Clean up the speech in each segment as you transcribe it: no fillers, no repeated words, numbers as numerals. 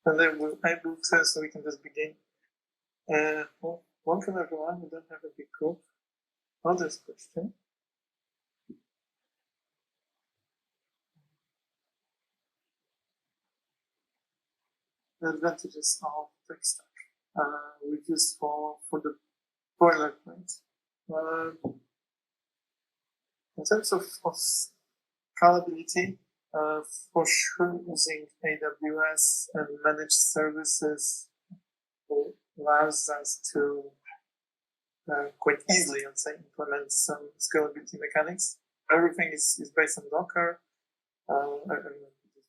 And then we'll able to, so we can just begin. Well, welcome everyone. We don't have a big group. Others question. The advantages of tech stack we use for the boilerplate. In terms of scalability, for sure using AWS and managed services allows us to quite easily, I'd say, implement some scalability mechanics. Everything is based on Docker,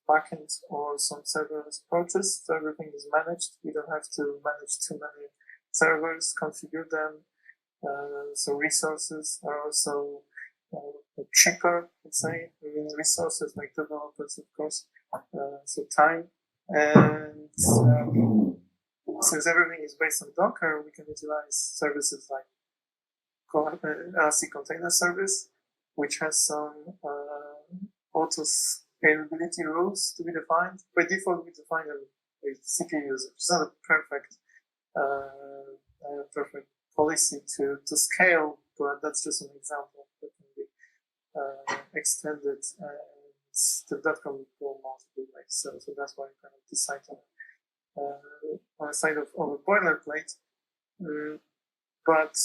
backend or some serverless approaches. So everything is managed. We don't have to manage too many servers, configure them. So resources are also cheaper, let's say, resources like developers, of course. So time. And since everything is based on Docker, we can utilize services like RC Container Service, which has some auto scalability rules to be defined. By default, we define them with CPU usage. It's not a perfect policy to scale, but that's just an example that can be extended, and that can go multiple ways. So that's why I kind of decided on the side of a boilerplate. But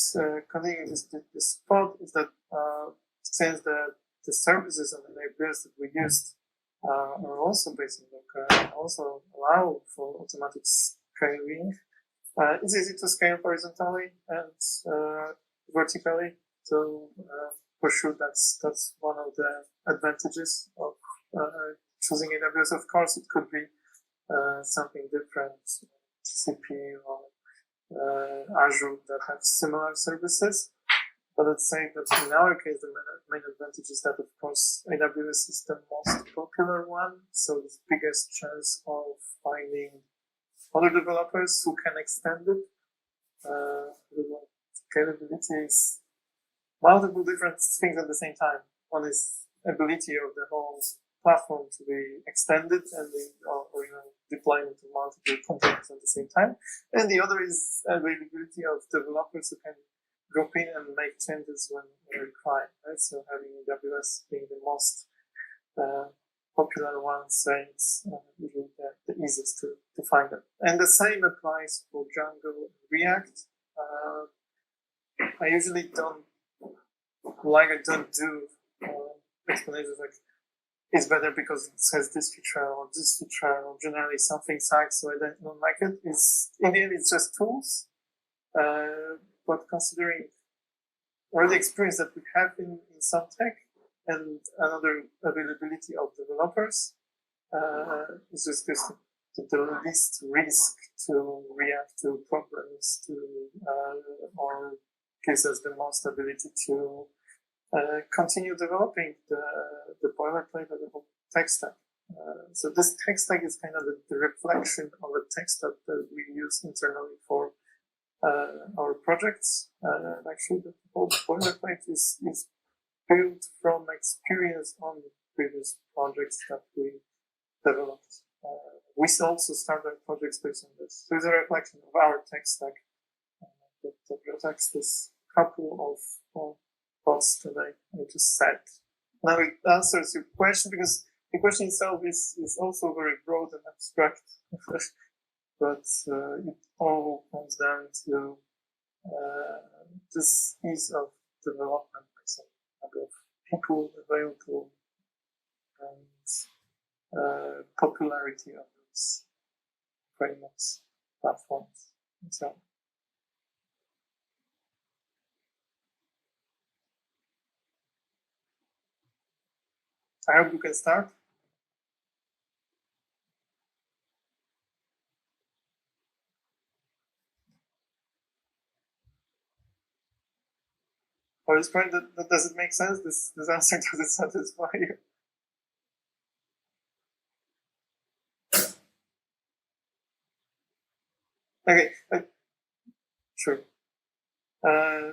continuing this thought is that since the services and the libraries that we used are also based on Docker and also allow for automatic scaling, it's easy to scale horizontally and vertically. So for sure, that's one of the advantages of choosing AWS. Of course, it could be something different, GCP or Azure that have similar services. But let's say that in our case, the main advantage is that, of course, AWS is the most popular one. So the biggest chance of finding other developers who can extend it. Scalability is multiple different things at the same time. One is ability of the whole platform to be extended and deployment of multiple containers at the same time. And the other is availability of developers who can drop in and make changes when required. Right? So having AWS being the most popular one, so it's usually the easiest to find them. And the same applies for Django and React. I usually don't do explanations like it's better because it says this feature or generally something sucks, so I don't like it. In the end, it's just tools. But considering all the experience that we have in some tech and another availability of developers, it's just the least risk to react to problems or gives us the most ability to continue developing the boilerplate of the whole tech stack. So this tech stack is kind of the reflection of a tech stack that we use internally for our projects. Actually, the whole boilerplate is built from experience on the previous projects that we developed. We also start our projects based on this. So it's a reflection of our tech stack that reflects this couple of thoughts that I just said. Now it answers your question because the question itself is also very broad and abstract. But it all comes down to this ease of development by some number of people available and popularity of those frameworks, platforms, and so on. I hope you can start. Or this point, that does it make sense? This answer does it satisfy you? Okay, sure.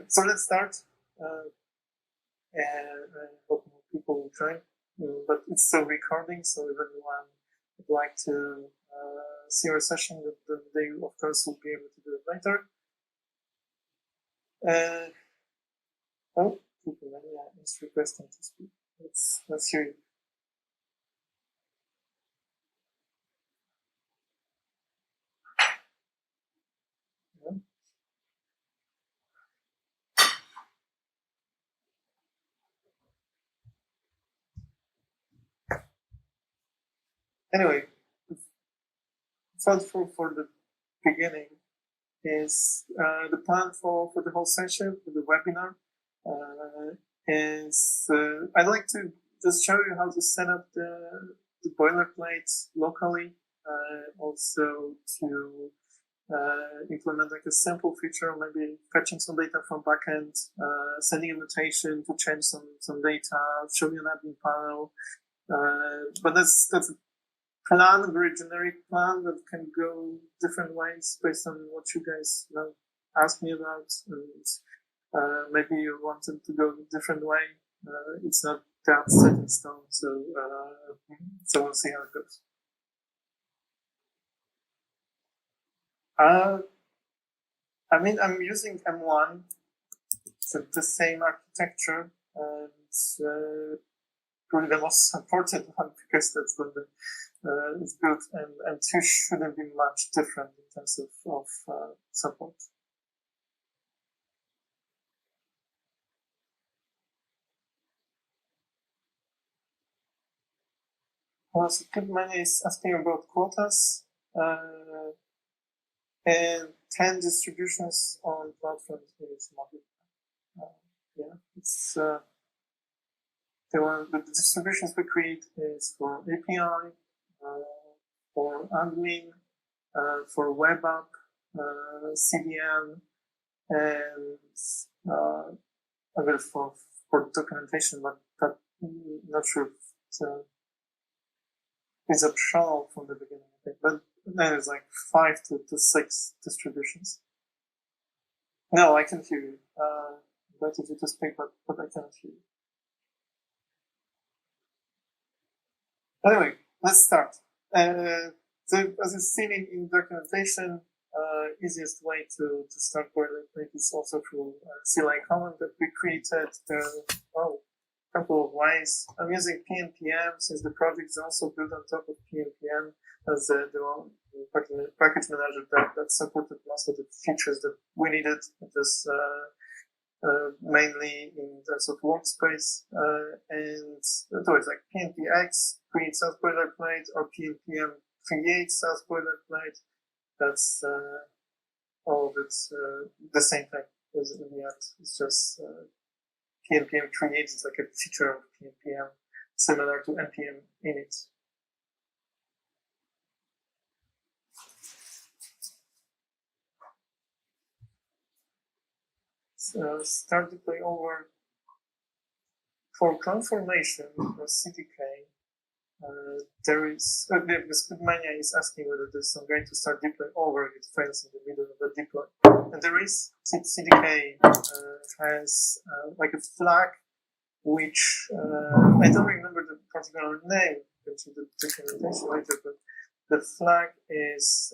So let's start. And I hope more people will join. But it's still recording, so everyone would like to see our session, then they of course will be able to do it later. Oh, people is requesting to speak. Let's hear you. Anyway, thought for the beginning is the plan for the whole session, for the webinar, is I'd like to just show you how to set up the boilerplate locally, also to implement like a simple feature, maybe fetching some data from backend, sending a mutation to change some data, show you an admin panel. But that's a plan, a very generic plan that can go different ways based on what you guys ask me about, and maybe you wanted to go a different way. It's not that set in stone, so we'll see how it goes. I mean, I'm using M1, so the same architecture, and probably the most supported one because that's what is good, and two shouldn't be much different in terms of support. So Kubemania is asking about quotas, and 10 distributions on platforms is model. Yeah, it's the distributions we create is for API, for admin, for web app, CDN, and a bit for documentation, but not sure if it's optional from the beginning, I think. But then it's like 5 to 6 distributions. No, I can hear you. I invited you to speak, but I cannot hear you. Anyway, let's start. So as you've seen in documentation, easiest way to start Boilerplate is also through CLI command that we created. A couple of ways. I'm using PNPM since the project is also built on top of PNPM as the package manager that supported most of the features that we needed. Just mainly in terms of workspace, and so it's like PNPX creates SaaS boilerplate or PNPM creates SaaS boilerplate. That's all of it the same thing as in the end. It's just PNPM creates is like a feature of PNPM similar to NPM init. Start deploy over for confirmation of CDK. There is the Kubemania is asking whether this I'm going to start deploy over if it fails in the middle of the deploy. And there is CDK has like a flag which I don't remember the particular name, which is the documentation later, but the flag is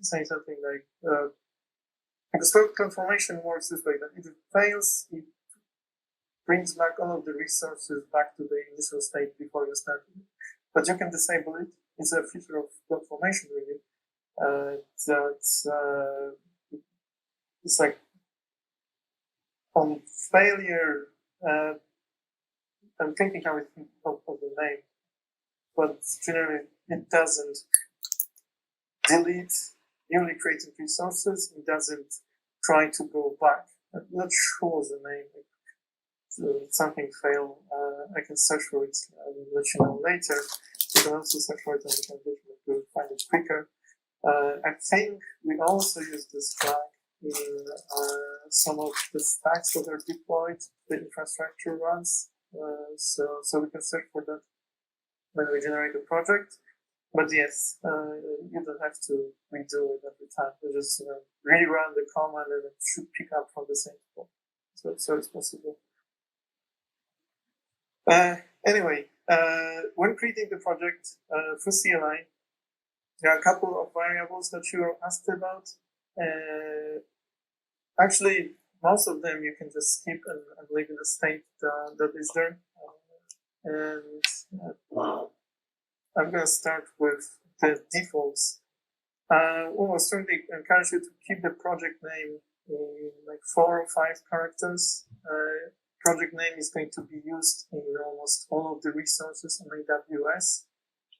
saying something like the stored confirmation works this way, that if it fails, it brings back all of the resources back to the initial state before you start it. But you can disable it. It's a feature of confirmation really. It's like on failure, I'm thinking how it of the name, but generally it doesn't delete newly created resources. It doesn't try to go back. I'm not sure the name. Something fail. I can search for it. I will let you know later. You can also search for it on the documentation to find it quicker. I think we also use this flag in some of the stacks that are deployed. The infrastructure runs, so we can search for that when we generate a project. But yes, you don't have to redo it every time. You just rerun the command and it should pick up from the same spot. So it's possible. Anyway, when creating the project for CLI, there are a couple of variables that you were asked about. Actually, most of them you can just skip and leave in the state that is there. I'm going to start with the defaults. Well, I certainly encourage you to keep the project name in like 4 or 5 characters. Project name is going to be used in almost all of the resources on AWS.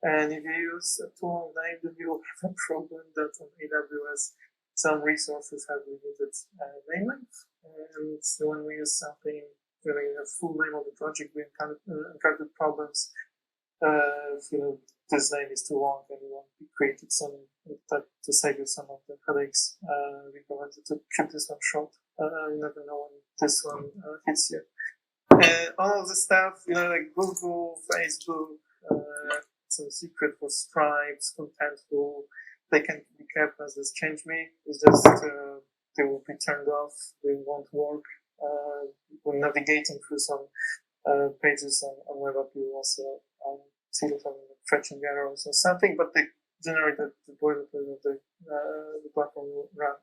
And if you use a tool name, then you will have a problem that on AWS some resources have limited name length. And so when we use something really the full name of the project, we encountered problems. This name is too long and we want to create some that to save you some of the headaches. We wanted to keep this one short. You never know when this one hits you. All of the stuff, like Google, Facebook, some secret for Stripes, Contentful, they can be kept as this change me. It's just they will be turned off. They won't work. When navigating through some pages on web app, you also see some fetching errors or something, but they generate the boilerplate of the platform will run.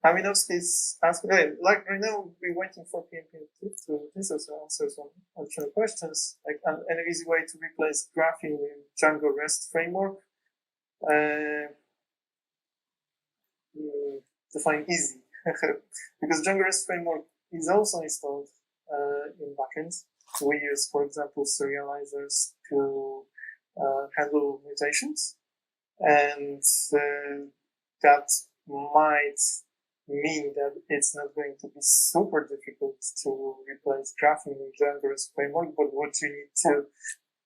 Aminovsky is asking, like right now, we're waiting for PMP to answer some additional questions. Like an easy way to replace graphing with Django REST framework. Define easy because Django REST framework is also installed in backends. We use, for example, serializers to handle mutations, and that might mean that it's not going to be super difficult to replace graphing in Django REST framework. But what you need to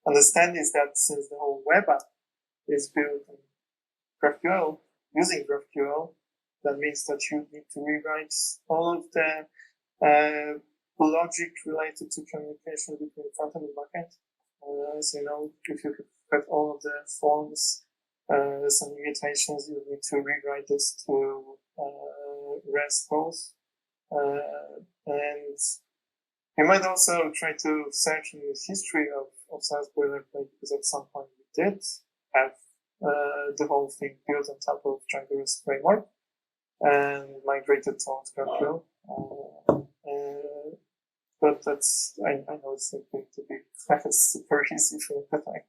understand is that since the whole web app is built on GraphQL, using GraphQL, that means that you need to rewrite all of the logic related to communication between front-end and backend. So, if you have all of the forms, some mutations, you need to rewrite this to REST calls. And you might also try to search in the history of SaaS Boilerplate, because at some point we did have the whole thing built on top of Django REST framework and migrated towards GraphQL. But that's, I know it's not going to be super easy for the time.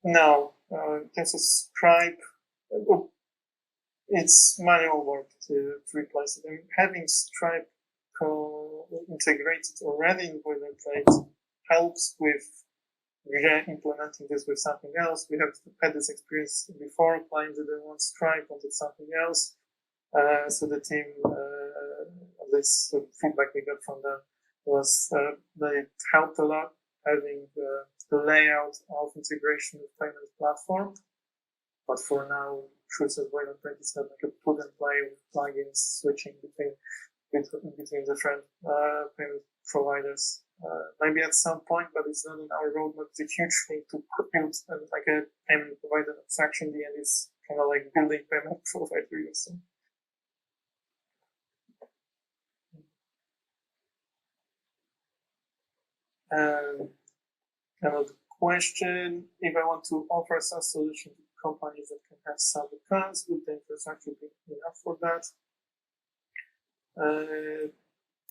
No, there's a Stripe. It's manual work to replace it. And having Stripe integrated already in Boilerplate helps with implementing this with something else. We have had this experience before. Clients didn't want Stripe, wanted something else. So the team, this feedback we got from them was that it helped a lot having the layout of integration with payment platform. But for now, Truth as Boilerplate is not like a plug and play with plugins switching between different payment providers. Maybe at some point, but it's not in our roadmap. It's a huge thing to build like a payment provider abstraction. The end is kind of like building payment provider using. Another question: if I want to offer a SaaS solution to companies that can have some accounts, would the infrastructure be enough for that?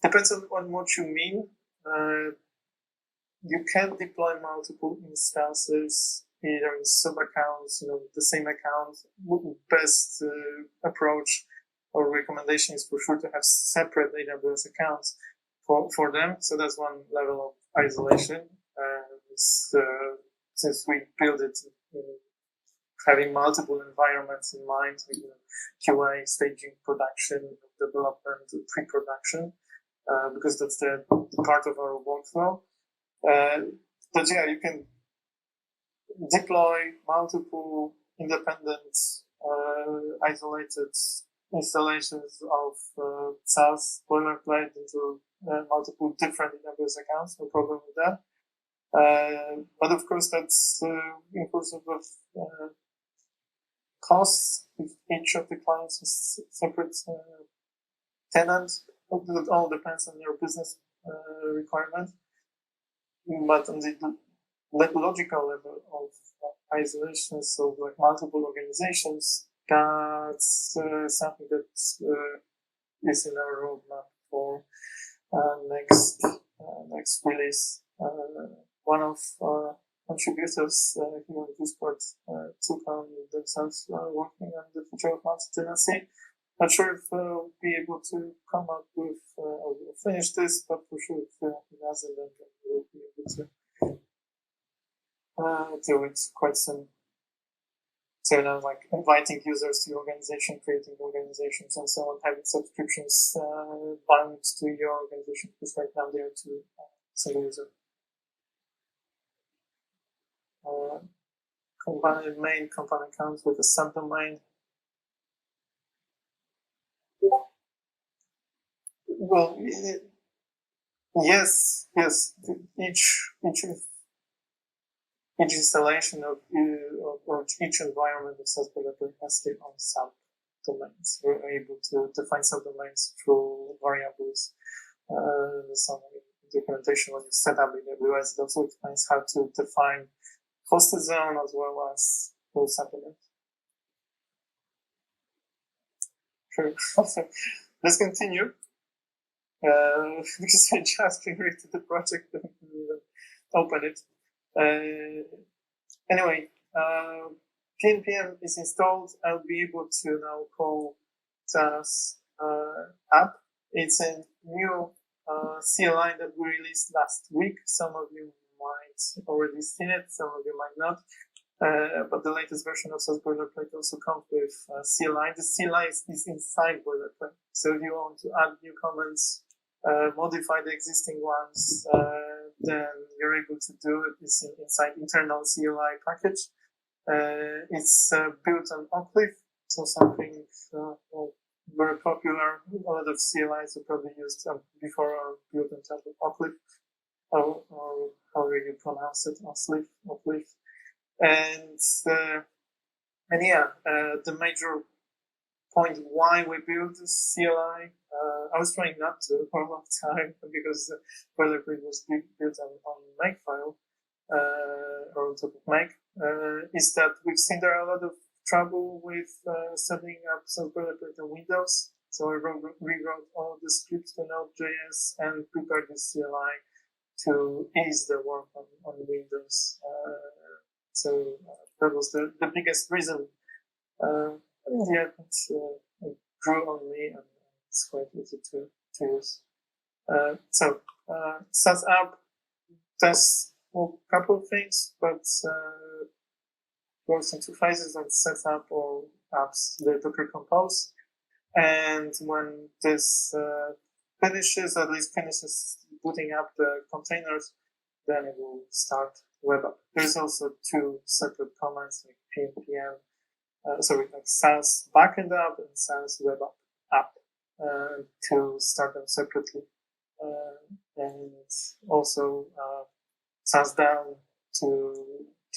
Depends on what you mean. You can deploy multiple instances, either in sub-accounts, the same account. Best approach or recommendation is for sure to have separate AWS accounts for them. So that's one level of isolation. Since we build it having multiple environments in mind, QA, staging, production, development, pre-production, because that's the part of our workflow. But yeah, you can deploy multiple independent, isolated installations of SaaS Boilerplate into multiple different AWS accounts. No problem with that. But of course, that's inclusive of costs if each of the clients is separate tenant. It all depends on your business requirement. But on the logical level of isolation, so like multiple organizations, that's something that is in our roadmap for next release. One of contributors here on Discord took on themselves working on the future of multi-tenancy. Not sure if we'll be able to come up with or finish this, but for sure if he doesn't, then we'll be able to do it quite soon. So now, like inviting users to your organization, creating organizations, and so on, having subscriptions bound to your organization, because right now they are to single user. Main company comes with a subdomain. Well, yes. Each installation of each environment of SaaS Boilerplate has their own subdomains. We're able to define subdomains through variables. Some documentation when you set up AWS, it also explains how to define hosted zone as well as full subdomains. Sure. Let's continue. Because I just created the project and open it. Anyway, PNPM is installed. I'll be able to now call SaaS app. It's a new CLI that we released last week. Some of you might already seen it, some of you might not. But the latest version of SaaS Boilerplate also comes with CLI. The CLI is inside Boilerplate. So if you want to add new comments, modify the existing ones, then you're able to do it. It's inside internal CLI package. It's built on Ocliff, so something very popular. A lot of CLIs are probably used before or built on top of Ocliff, or however you pronounce it, Ocliff. And yeah, the major point why we built this CLI, I was trying not to for a long time because Boilerplate was built on Makefile or on top of Make, is that we've seen there are a lot of trouble with setting up some Boilerplate on Windows. So I rewrote all the scripts to Node.js and prepared the CLI to ease the work on Windows. So that was the biggest reason. Yeah, it grew on me and it's quite easy to use. So SaaS app does a couple of things, but goes into phases and sets up all apps the Docker Compose. And when this finishes, at least finishes booting up the containers, then it will start web app. There's also two separate commands like PNPM, like SaaS backend app and SaaS web app to start them separately. And also SaaS down to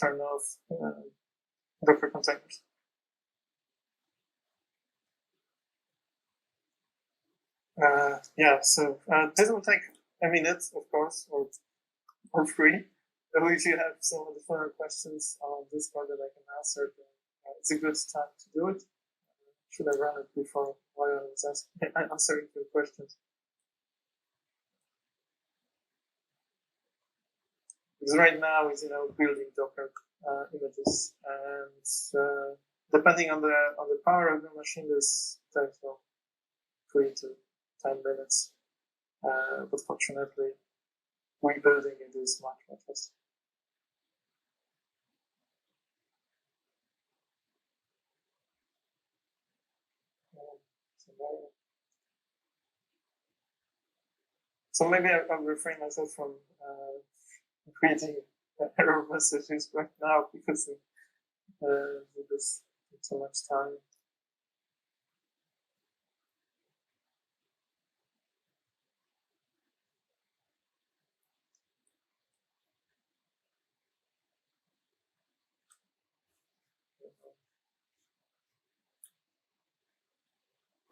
turn off Docker containers. So this will take a minute, of course, or free. So if you have some of the further questions on Discord that I can answer, then it's a good time to do it. Should I run it before while I was answering your questions? Because right now it's building Docker images, and depending on the power of the machine, this takes 3 to 10 minutes. But fortunately, rebuilding it is much faster. So maybe I'll refrain myself from creating error messages right now because it just takes so much time.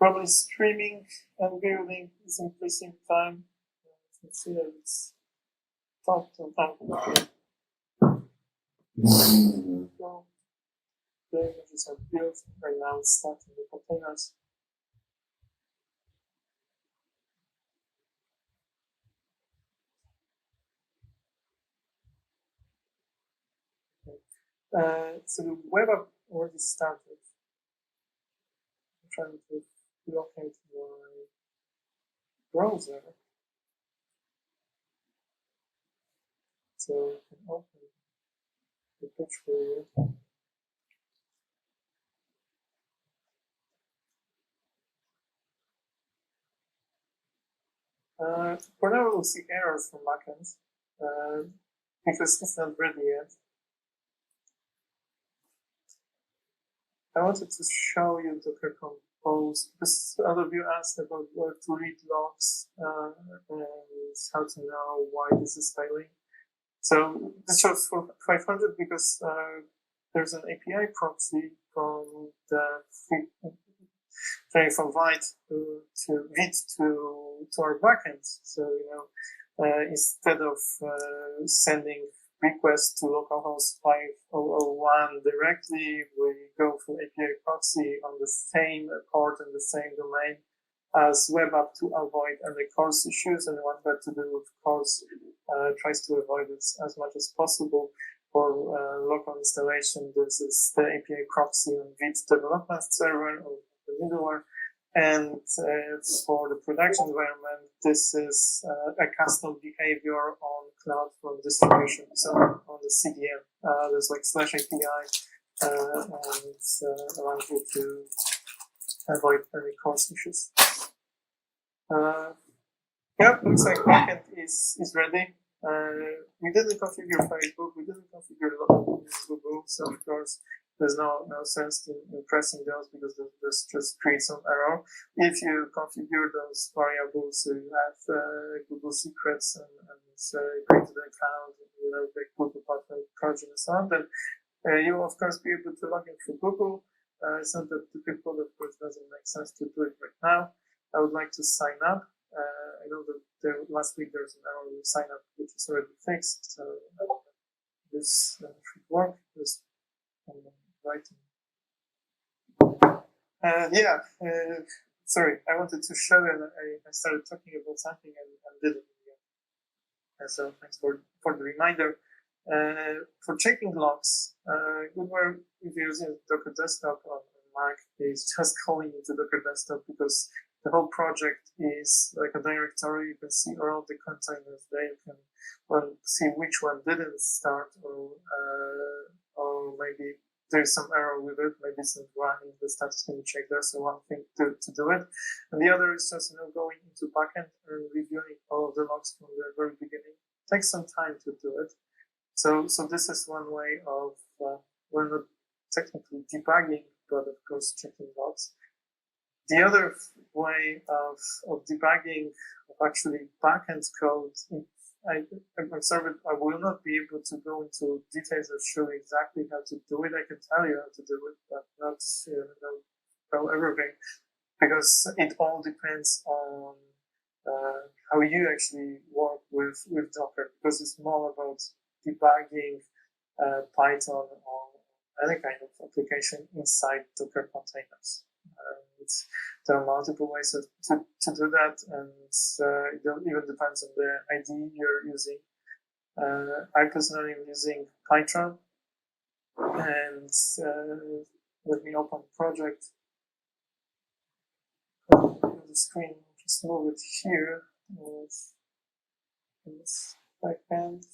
Probably streaming and building is increasing time. You can see that it's top to top. So the images are built. Right now it's starting the containers. So the web app already started. I'm trying to locate my browser. So I can open the page for you. For now, we'll see errors from backend because it's not ready yet. I wanted to show you Docker Compose because a lot of you asked about where to read logs and how to know why this is failing. So this shows for 500 because there's an API proxy from from Vite to Vite to our backend. So instead of sending request to localhost 5001 directly, we go for API proxy on the same port and the same domain as web app to avoid any CORS issues. And what that to do with CORS tries to avoid it as much as possible. For local installation, this is the API proxy on Vite development server or the middleware. And for the production environment, this is a custom behavior on CloudFront distribution. So on the CDN, there's like /API and allows you to avoid any CORS issues. Yeah, looks like backend is ready. We didn't configure Facebook, we didn't configure a lot of Google, so of course there's no sense in pressing those because this just creates some error. If you configure those variables, so you have Google secrets and create the account, the Google platform project and so on, then you will of course be able to log in through Google. It's not that difficult, of course, doesn't make sense to do it right now. I would like to sign up. I know that last week there was an error with sign up, which is already fixed. So this should work. This right. Sorry, I wanted to show you that I started talking about something and didn't. So thanks for the reminder. For checking logs, Goodware, if you're using Docker Desktop on Mac, is just calling into Docker Desktop because the whole project is like a directory. You can see all of the containers there. You can see which one didn't start, or maybe there's some error with it. Maybe it's not running. The status can be checked there. So one thing to do it, and the other is just going into backend and reviewing all of the logs from the very beginning. It takes some time to do it. So this is one way of we're not technically debugging, but of course checking logs. The other way of debugging of actually backend code, I'm sorry, I will not be able to go into details of showing exactly how to do it. I can tell you how to do it, but not know everything, because it all depends on how you actually work with Docker, because it's more about debugging Python or any kind of application inside Docker containers. There are multiple ways to do that, and it even depends on the IDE you're using. I personally am using Python, and let me open the project. On the screen, just move it here. In this backend.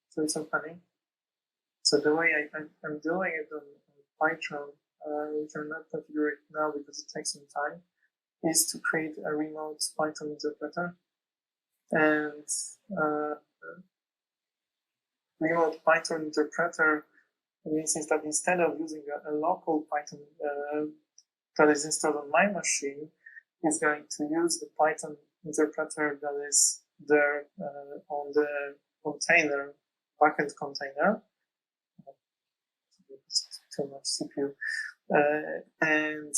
So it's opening. So the way I'm doing it on Python, which I'm not configuring now because it takes some time, is to create a remote Python interpreter. And remote Python interpreter means that instead of using a local Python that is installed on my machine, it's going to use the Python interpreter that is there on the container, backend container. too much CPU. And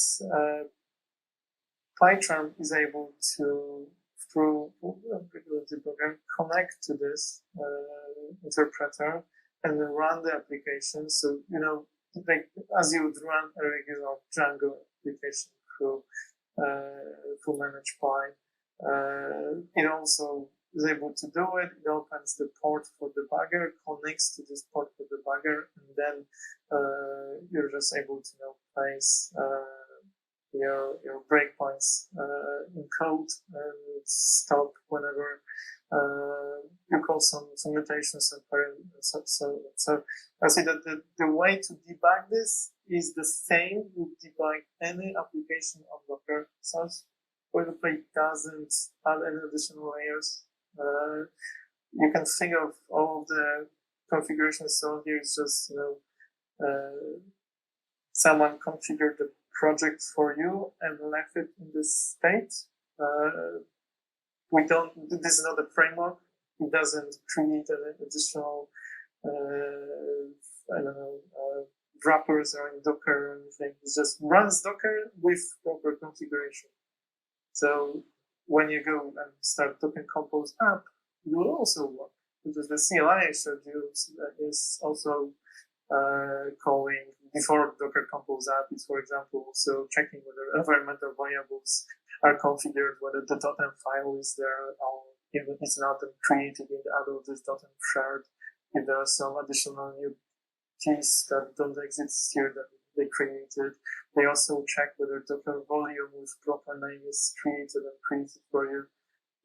Python is able to, through the program, connect to this interpreter and then run the application. So, like as you would run a regular Django application through ManagePy, it also is able to do it. It opens the port for debugger, connects to this port for debugger, and then you're just able to place your breakpoints in code and stop whenever you call some mutations and so I see that the way to debug this is the same. You debug any application on Docker. SaaS Boilerplate doesn't add any additional layers. You can think of all the configurations. So here is just someone configured the project for you and left it in this state. This is not a framework. It doesn't create an additional, wrappers or Docker or anything. It just runs Docker with proper configuration. So when you go and start Docker Compose app, it will also work, because the CLI I showed you is also calling before Docker Compose app is, for example, also checking whether environmental variables are configured, whether the .env file is there, or if it's not created in the other this .env shared, if there are some additional new keys that don't exist here that they created. They also check whether Docker volume with proper name is created for you.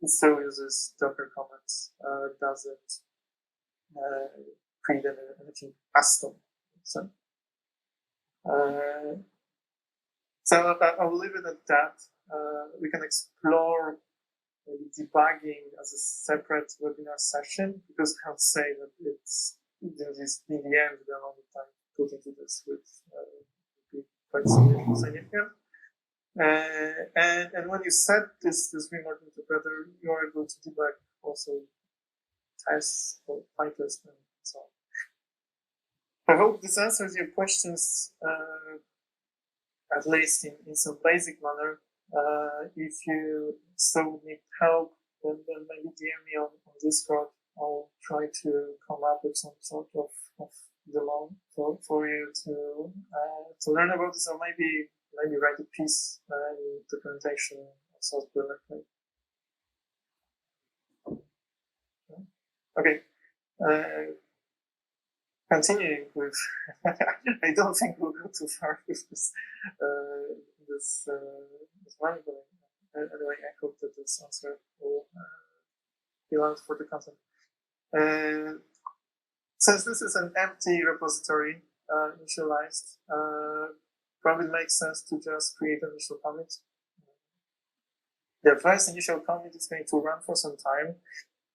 It still uses Docker comments, doesn't create anything custom. So I'll leave it at that. We can explore maybe debugging as a separate webinar session, because I would say that it's in the end the amount of time put into this would be quite significant. And when you set this remote interpreter, you are able to debug also tests or PyTest and so on. I hope this answers your questions, at least in some basic manner. If you still need help, then maybe DM me on Discord. I'll try to come up with some sort of demo for you to learn about this, or maybe write a piece in documentation of SaaS Boilerplate. Okay. Continuing with, I don't think we'll go too far with this one, but anyway, I hope that this answer will be allowed for the content. Since this is an empty repository, initialized, probably makes sense to just create an initial commit. The first initial commit is going to run for some time.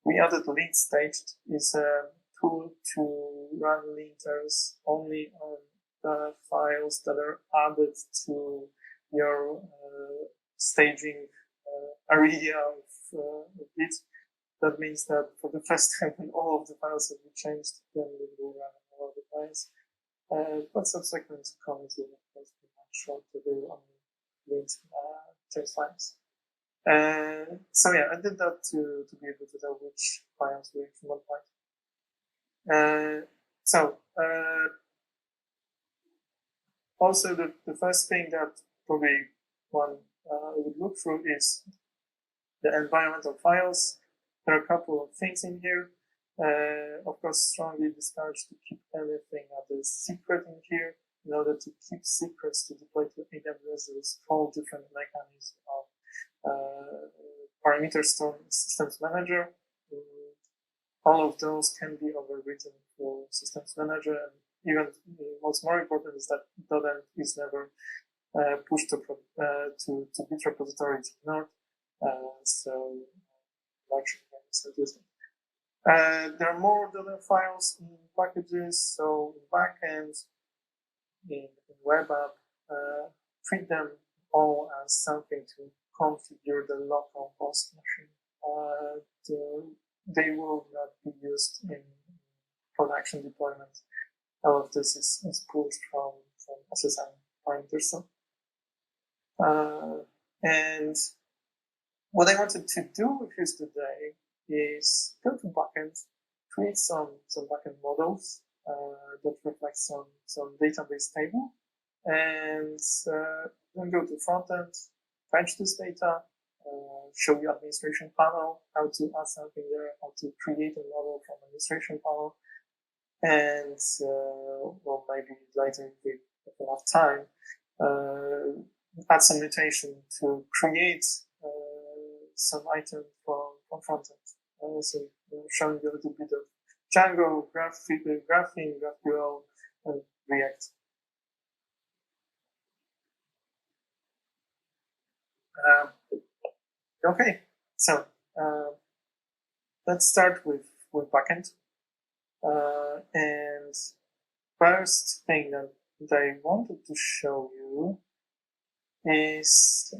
We added lead staged is a tool to run linters only on the files that are added to your staging area of it. That means that for the first time, when all of the files have been changed, then it will run on all of the files. But subsequent commits will, of course, be much shorter. They will only lint text files. So yeah, I did that to be able to tell which files were from what point. Also the first thing that probably one would look through is the environmental files. There are a couple of things in here. Of course, strongly discouraged to keep anything as secret in here. In order to keep secrets to deploy to AWS, there's 4 different mechanisms of parameter store systems manager. All of those can be overwritten for systems manager, and even what's more important is that .env is never pushed to Git repository. It's ignored. So large use them. There are more .env files in packages, so in backend, in web app, treat them all as something to configure the local host machine. They will not be used in production deployment. All of this is pulled SSM parameters. So, and what I wanted to do with you today is go to backend, create some backend models that reflect some database table, and then go to frontend, fetch this data, show you administration panel, how to add something there, how to create a model from administration panel, and well, maybe later if we have enough time, add some mutation to create some item from frontend. So showing you a little bit of Django, Graphene, GraphQL, and React. Okay, so let's start with backend. And first thing that I wanted to show you is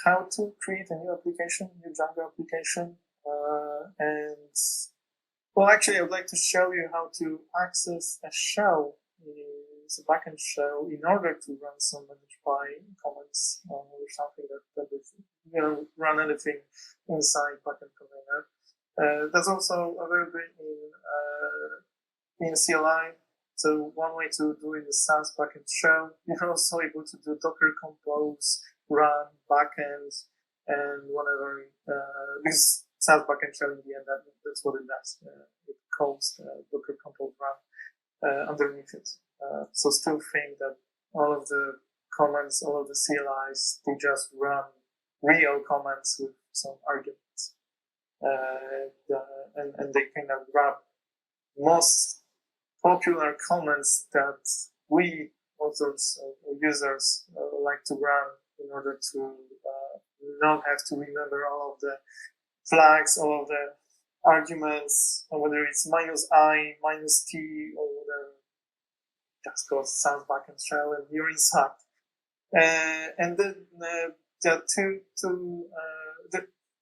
how to create a new application, new Django application. And well, actually, I would like to show you how to access a shell, a backend shell, in order to run some managed by commands or something that will run anything inside backend container. That's also available in CLI. So one way to do in the SaaS backend shell, you're also able to do Docker compose, run backend, and whatever. Because SaaS backend shell in the end, that's what it does. It calls Docker compose run underneath it. So still think that all of the commands, all of the CLIs, they just run real commands with some arguments. And they kind of grab most popular commands that we authors or users like to run in order to not have to remember all of the flags, all of the arguments, whether it's -i, -t, or whatever. Just goes SaaS backend shell and you're inside. And then there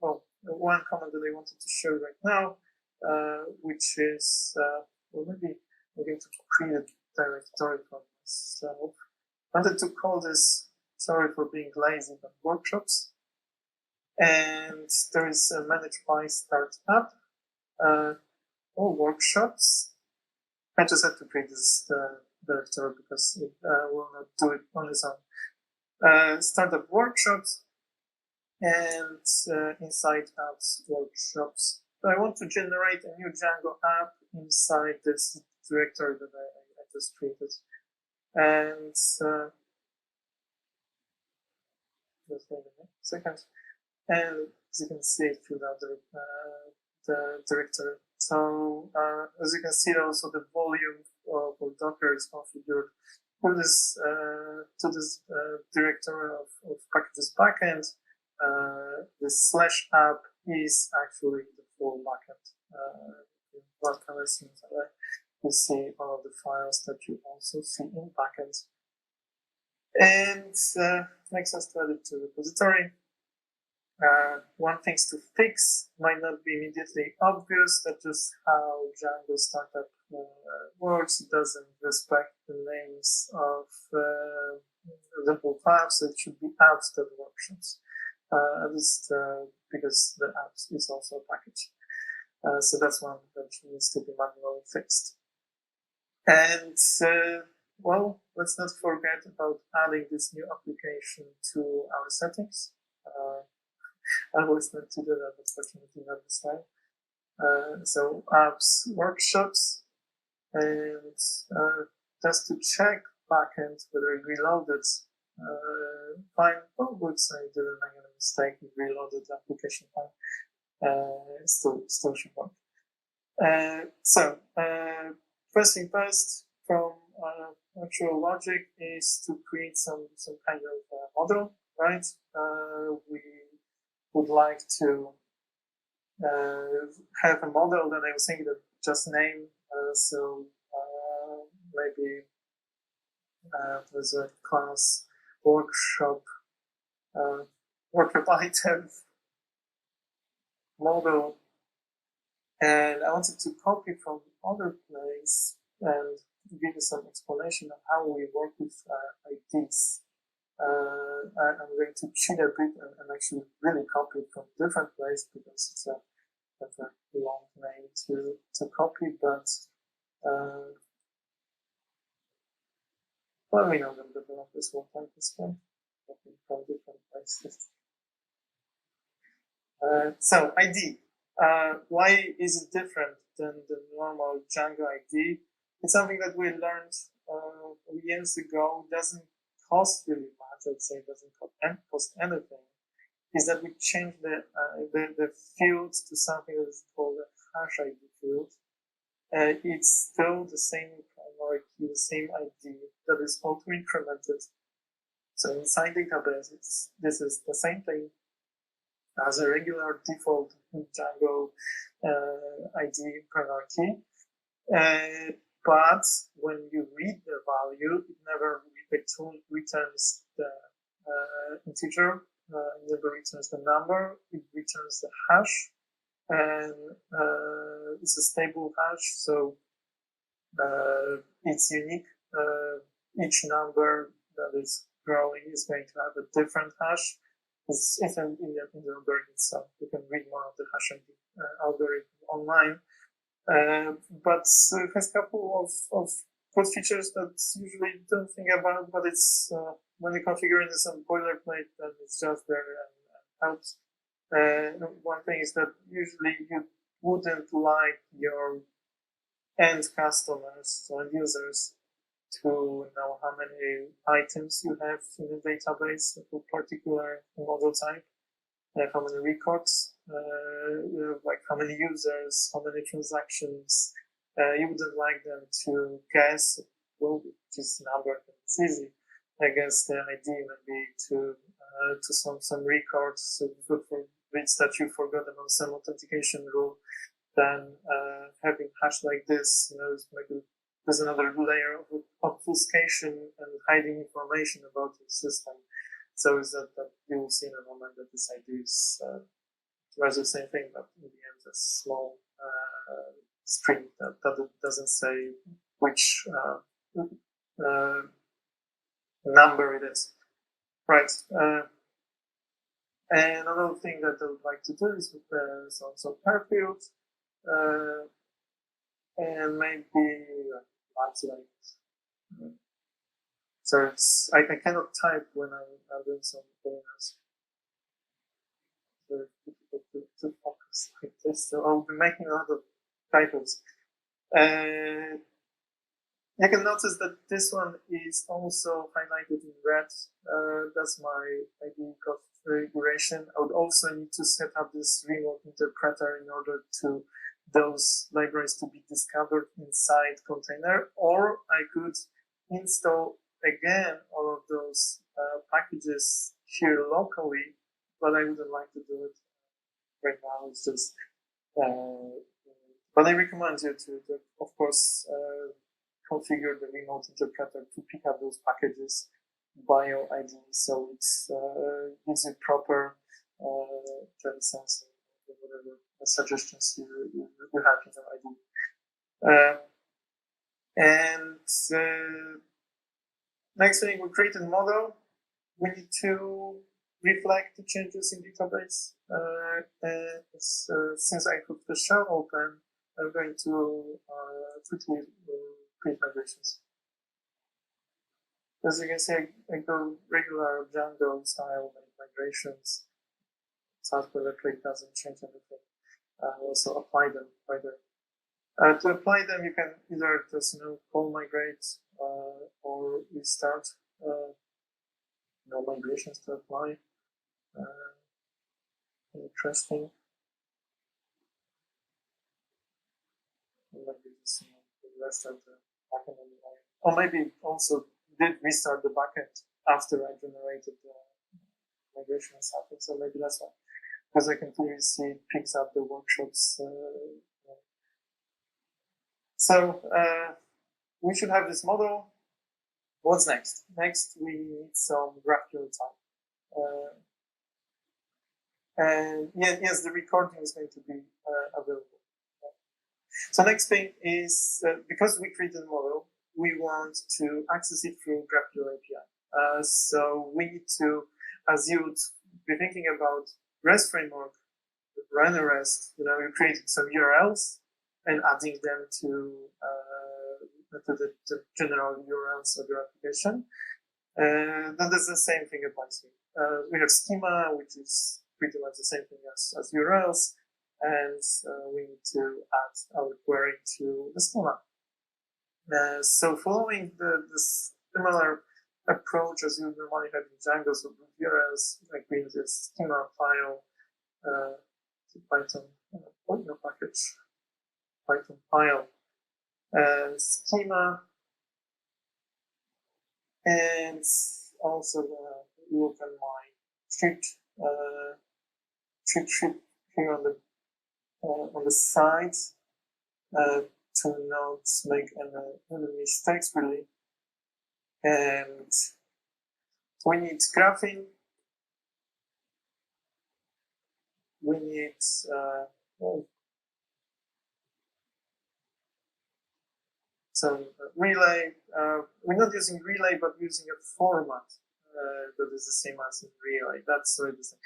are one comment that I wanted to show right now, which is, well, maybe I'm going to create a directory for myself. I wanted to call this, sorry for being lazy, but workshops. And there is a managed by startup, or workshops. I just had to create this directory because it will not do it on its own. Startup workshops and inside apps workshops. I want to generate a new Django app inside this directory that I just created. And just wait a second. And as you can see, it filled out the directory. So as you can see, also the volume for Docker is configured to this directory of packages backend. The /app is actually the full backend. You see all of the files that you also see in backend. And next, us to add it to the repository. One thing to fix might not be immediately obvious. That's just how Django startup works. It doesn't respect the names of example apps. It should be apps.workshops. At least because the apps is also a package. So that's one that needs to be manually fixed. And well, let's not forget about adding this new application to our settings. I always meant to do that, but fortunately not this time. So apps, workshops, and just to check backend whether it reloaded. Fine. Oh, looks I didn't make any mistake. It reloaded the application fine. Still should work. So first thing first, from actual logic is to create some kind of model, right? We would like to have a model that I was thinking that just name. So maybe there's a class workshop item model, and I wanted to copy from other place and give you some explanation of how we work with IDs. I'm going to cheat a bit and actually really copy it from different places because it's a long name to copy, but well, we know that developers will type this one from different places. So ID. Why is it different than the normal Django ID? It's something that we learned years ago. It doesn't cost really much. I'd say it doesn't cost anything. Is that we change the fields to something that is called a hash ID field. It's still the same primary key, the same ID that is auto-incremented. So inside databases, this is the same thing as a regular default Django ID primary key. But when you read the value, it never returns the integer, it never returns the number, it returns the hash, and it's a stable hash, so it's unique. Each number that is growing is going to have a different hash. It's in the algorithm itself. You can read more of the hash algorithm online. But it has a couple of good features that usually don't think about, but it's when you configure it in some boilerplate, then it's just there and helps. One thing is that usually you wouldn't like your end customers, so end users, to know how many items you have in the database of a particular model type, how many records, like how many users, how many transactions. You wouldn't like them to guess, well, this number, it's easy. I guess the idea might be to some records, so for bits that you forgot about some authentication rule, then having hash like this, maybe there's another layer of obfuscation and hiding information about the system. So is that you will see in a moment that this idea is the same thing, but in the end, a small string that doesn't say which number it is. Right. And another thing that I would like to do is prepare some pair fields, and maybe lots like so it's I cannot type when I'm doing some pointers. Very difficult to focus like this, so I'll be making a lot of typos. You can notice that this one is also highlighted in red. That's my ID configuration. I would also need to set up this remote interpreter in order to those libraries to be discovered inside container, or I could install again all of those packages here locally, but I wouldn't like to do it right now. It's just, but I recommend you to of course, configure the remote interpreter to pick up those packages by your ID, so it's gives you proper sensing, whatever suggestions you have in your ID. And next thing, we create a model. We need to reflect the changes in database. Since I put the shell open, I'm going to quickly create migrations. As you can see, I go regular Django style migrations. SaaS Boilerplate doesn't change anything. Also apply them right there. To apply them, you can either just call migrate or restart. No migrations to apply. Interesting. Maybe just restart the backend or maybe also did restart the backend after I generated the migration or something. So maybe that's why, because I can clearly see it picks up the workshops. So we should have this model. What's next? Next, we need some GraphQL type. And yes, the recording is going to be available. So next thing is, because we created a model, we want to access it through GraphQL API. So we need to, as you'd be thinking about REST framework, run a REST, you're creating some URLs and adding them to the general URLs of your application. Then there's the same thing applies here. We have schema, which is pretty much the same thing as URLs, and we need to add our query to the schema. So following the similar approach as you normally have in Django, so URLs, like we use this schema file, Python package, Python file, schema, and also look at my script here on the side to not make any mistakes really. And we need graphing. We need some relay. We're not using relay, but using a format that is the same as in relay. That's really the same.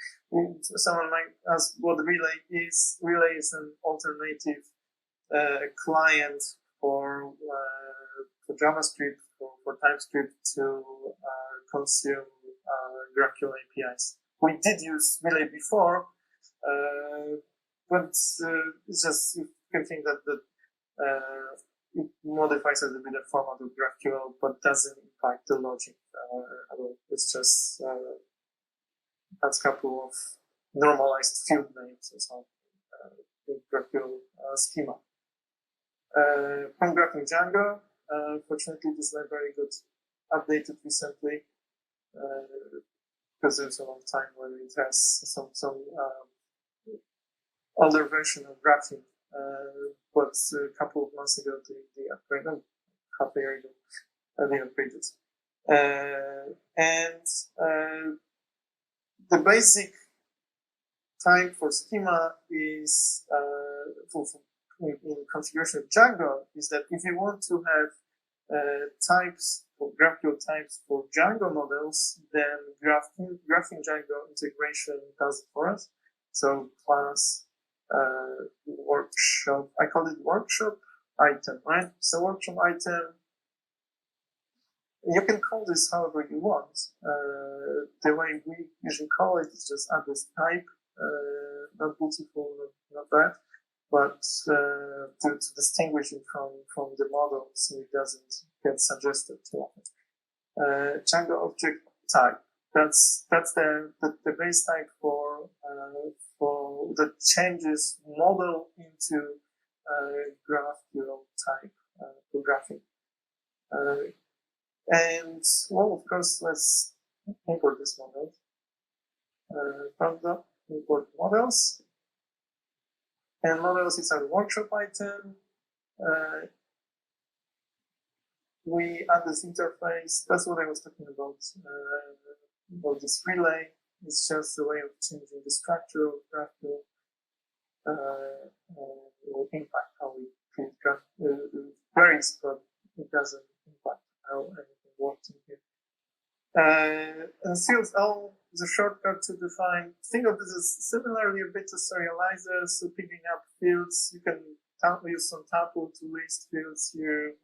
Someone might ask what relay is. Relay is an alternative client for JavaScript, for TypeScript to consume GraphQL APIs. We did use relay before, but it's just you can think that it modifies a little bit the format of GraphQL, but doesn't impact the logic at all. It's just adds a couple of normalized field names or something in GraphQL schema. From graphing Django, fortunately, this library got updated recently because there's a long time where it has some older version of graphing. But a couple of months ago, they upgraded, half a year ago, they upgraded. And the basic type for schema is, in configuration of Django, is that if you want to have types, or GraphQL types for Django models, then graphing Django integration does it for us. So class, workshop, I call it workshop item, right? So workshop item, you can call this however you want. The way we usually call it is just add this type, not beautiful, not bad, but to distinguish it from the model so it doesn't get suggested too often. Django object type, that's the base type for that changes model into GraphQL type for graphing. And well, of course, let's import this model. From the import models, and models is our workshop item. We add this interface. That's what I was talking about this relay. It's just a way of changing the structure of GraphQL. It will impact how we create queries, but it doesn't impact how anything works in here. And CSL is a shortcut to define. Think of this as similarly a bit to serializer, so picking up fields. You can use some tuple to list fields here.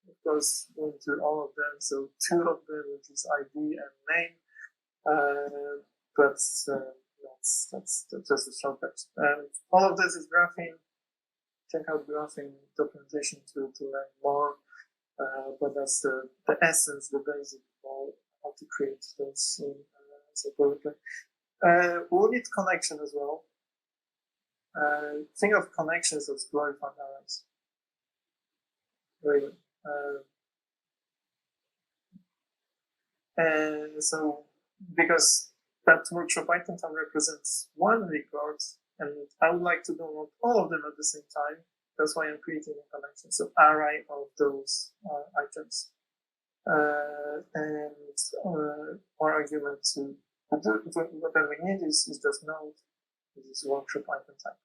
Of course, going to all of them. So two of them, which is ID and name. But that's just a shortcut. All of this is graphing. Check out graphing documentation to learn more. But that's the essence, the basic of how to create those in Boilerplate. We'll need connection as well. Think of connections as glorified arrays. Really. And so, because that workshop item time represents one record, and I would like to download all of them at the same time. That's why I'm creating a connection. So array of those items. And our argument to do what we need is just node. This is workshop item type.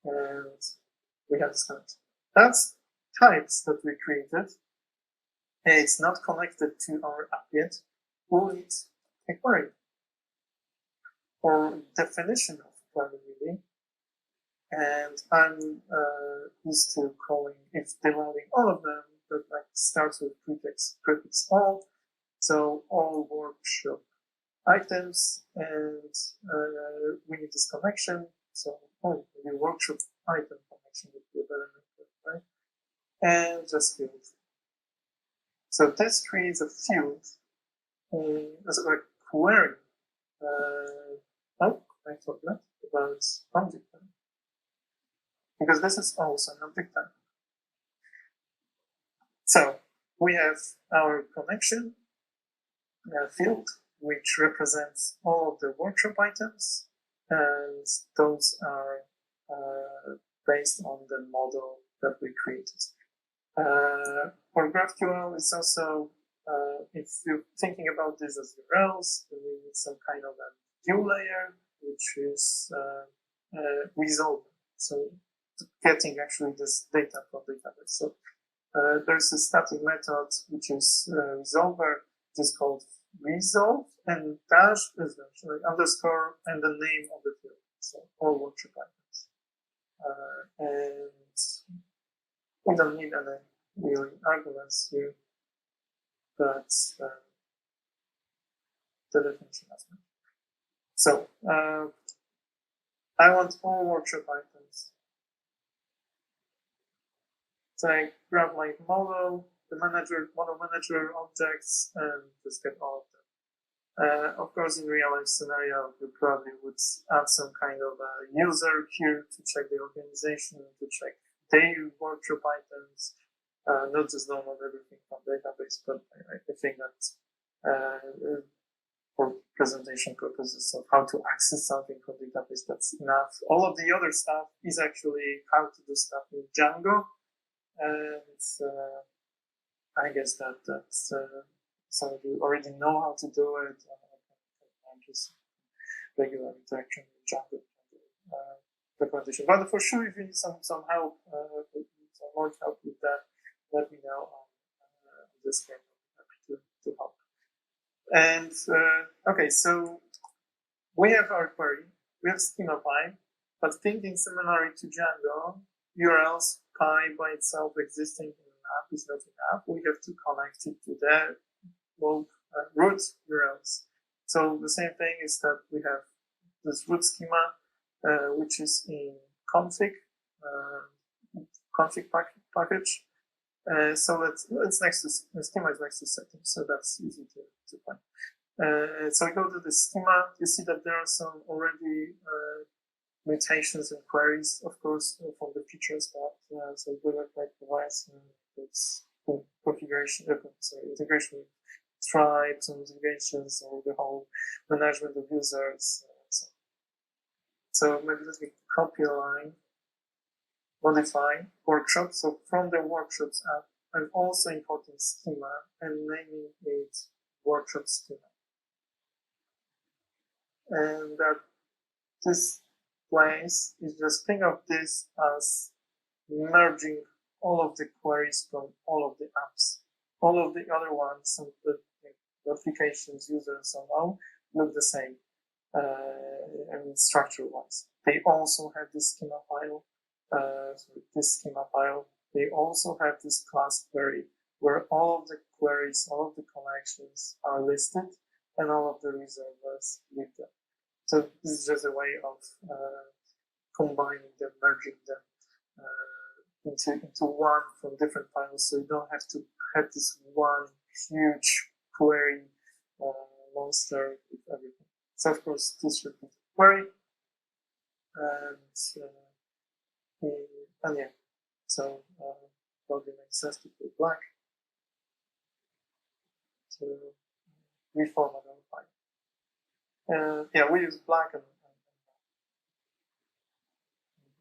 And we have this connection. That's types that we created. it's not connected to our app yet, we'll need a query or definition of query really. And I'm used to calling if dividing all of them that like starts with prefix all. So all workshop items, and we need this connection. So the workshop item connection would be a better method, right? And just field. So this creates a field as a query. I forgot about object type, because this is also an object type. So we have our connection field, which represents all of the workshop items, and those are based on the model that we created. For GraphQL, it's also, if you're thinking about this as URLs, we need some kind of a view layer, which is resolver. So getting actually this data from the database. So there's a static method which is resolver, which is called resolve, and dash is actually underscore and the name of the field. So all workshop items. And we don't need any really arguments here, but the definition aspect. So I want all workshop items. So I grab my model, the model manager objects, and just get all of them. Of course, in real life scenario, you probably would add some kind of a user here to check the organization, to check their workshop items, not just download everything from database, but I think that for presentation purposes of how to access something from database, that's enough. All of the other stuff is actually how to do stuff in Django, and I guess that's some of you already know how to do it. Just regular interaction with Django documentation. But for sure, if you need some help, some more help with that, let me know on this game. I'm happy to help. And okay, so we have our query, we have schema py, but thinking similarly to Django, URLs py by itself existing in an app is not enough. We have to connect it to the root URLs. So the same thing is that we have this root schema, which is in config package. So it's next to the schema is next to settings, so that's easy to find. So we go to the schema. You see that there are some already mutations and queries, of course, from the features that so Boilerplate provides. It's configuration, integration with stripes and integrations, or the whole management of users. So maybe let me copy a line, modify workshop. So from the workshops app, I'm also importing schema and naming it workshop schema. And that this place is just think of this as merging all of the queries from all of the apps. All of the other ones, and the applications, users, and all look the same. And structure-wise, they also have this schema file. They also have this class query where all of the queries, all of the connections are listed, and all of the reservers with them. So this is just a way of combining them, merging them into one from different files, so you don't have to have this one huge query monster with everything. So of course this should be the query, and yeah, so probably makes sense to put black to reformat our file. Yeah, we use black and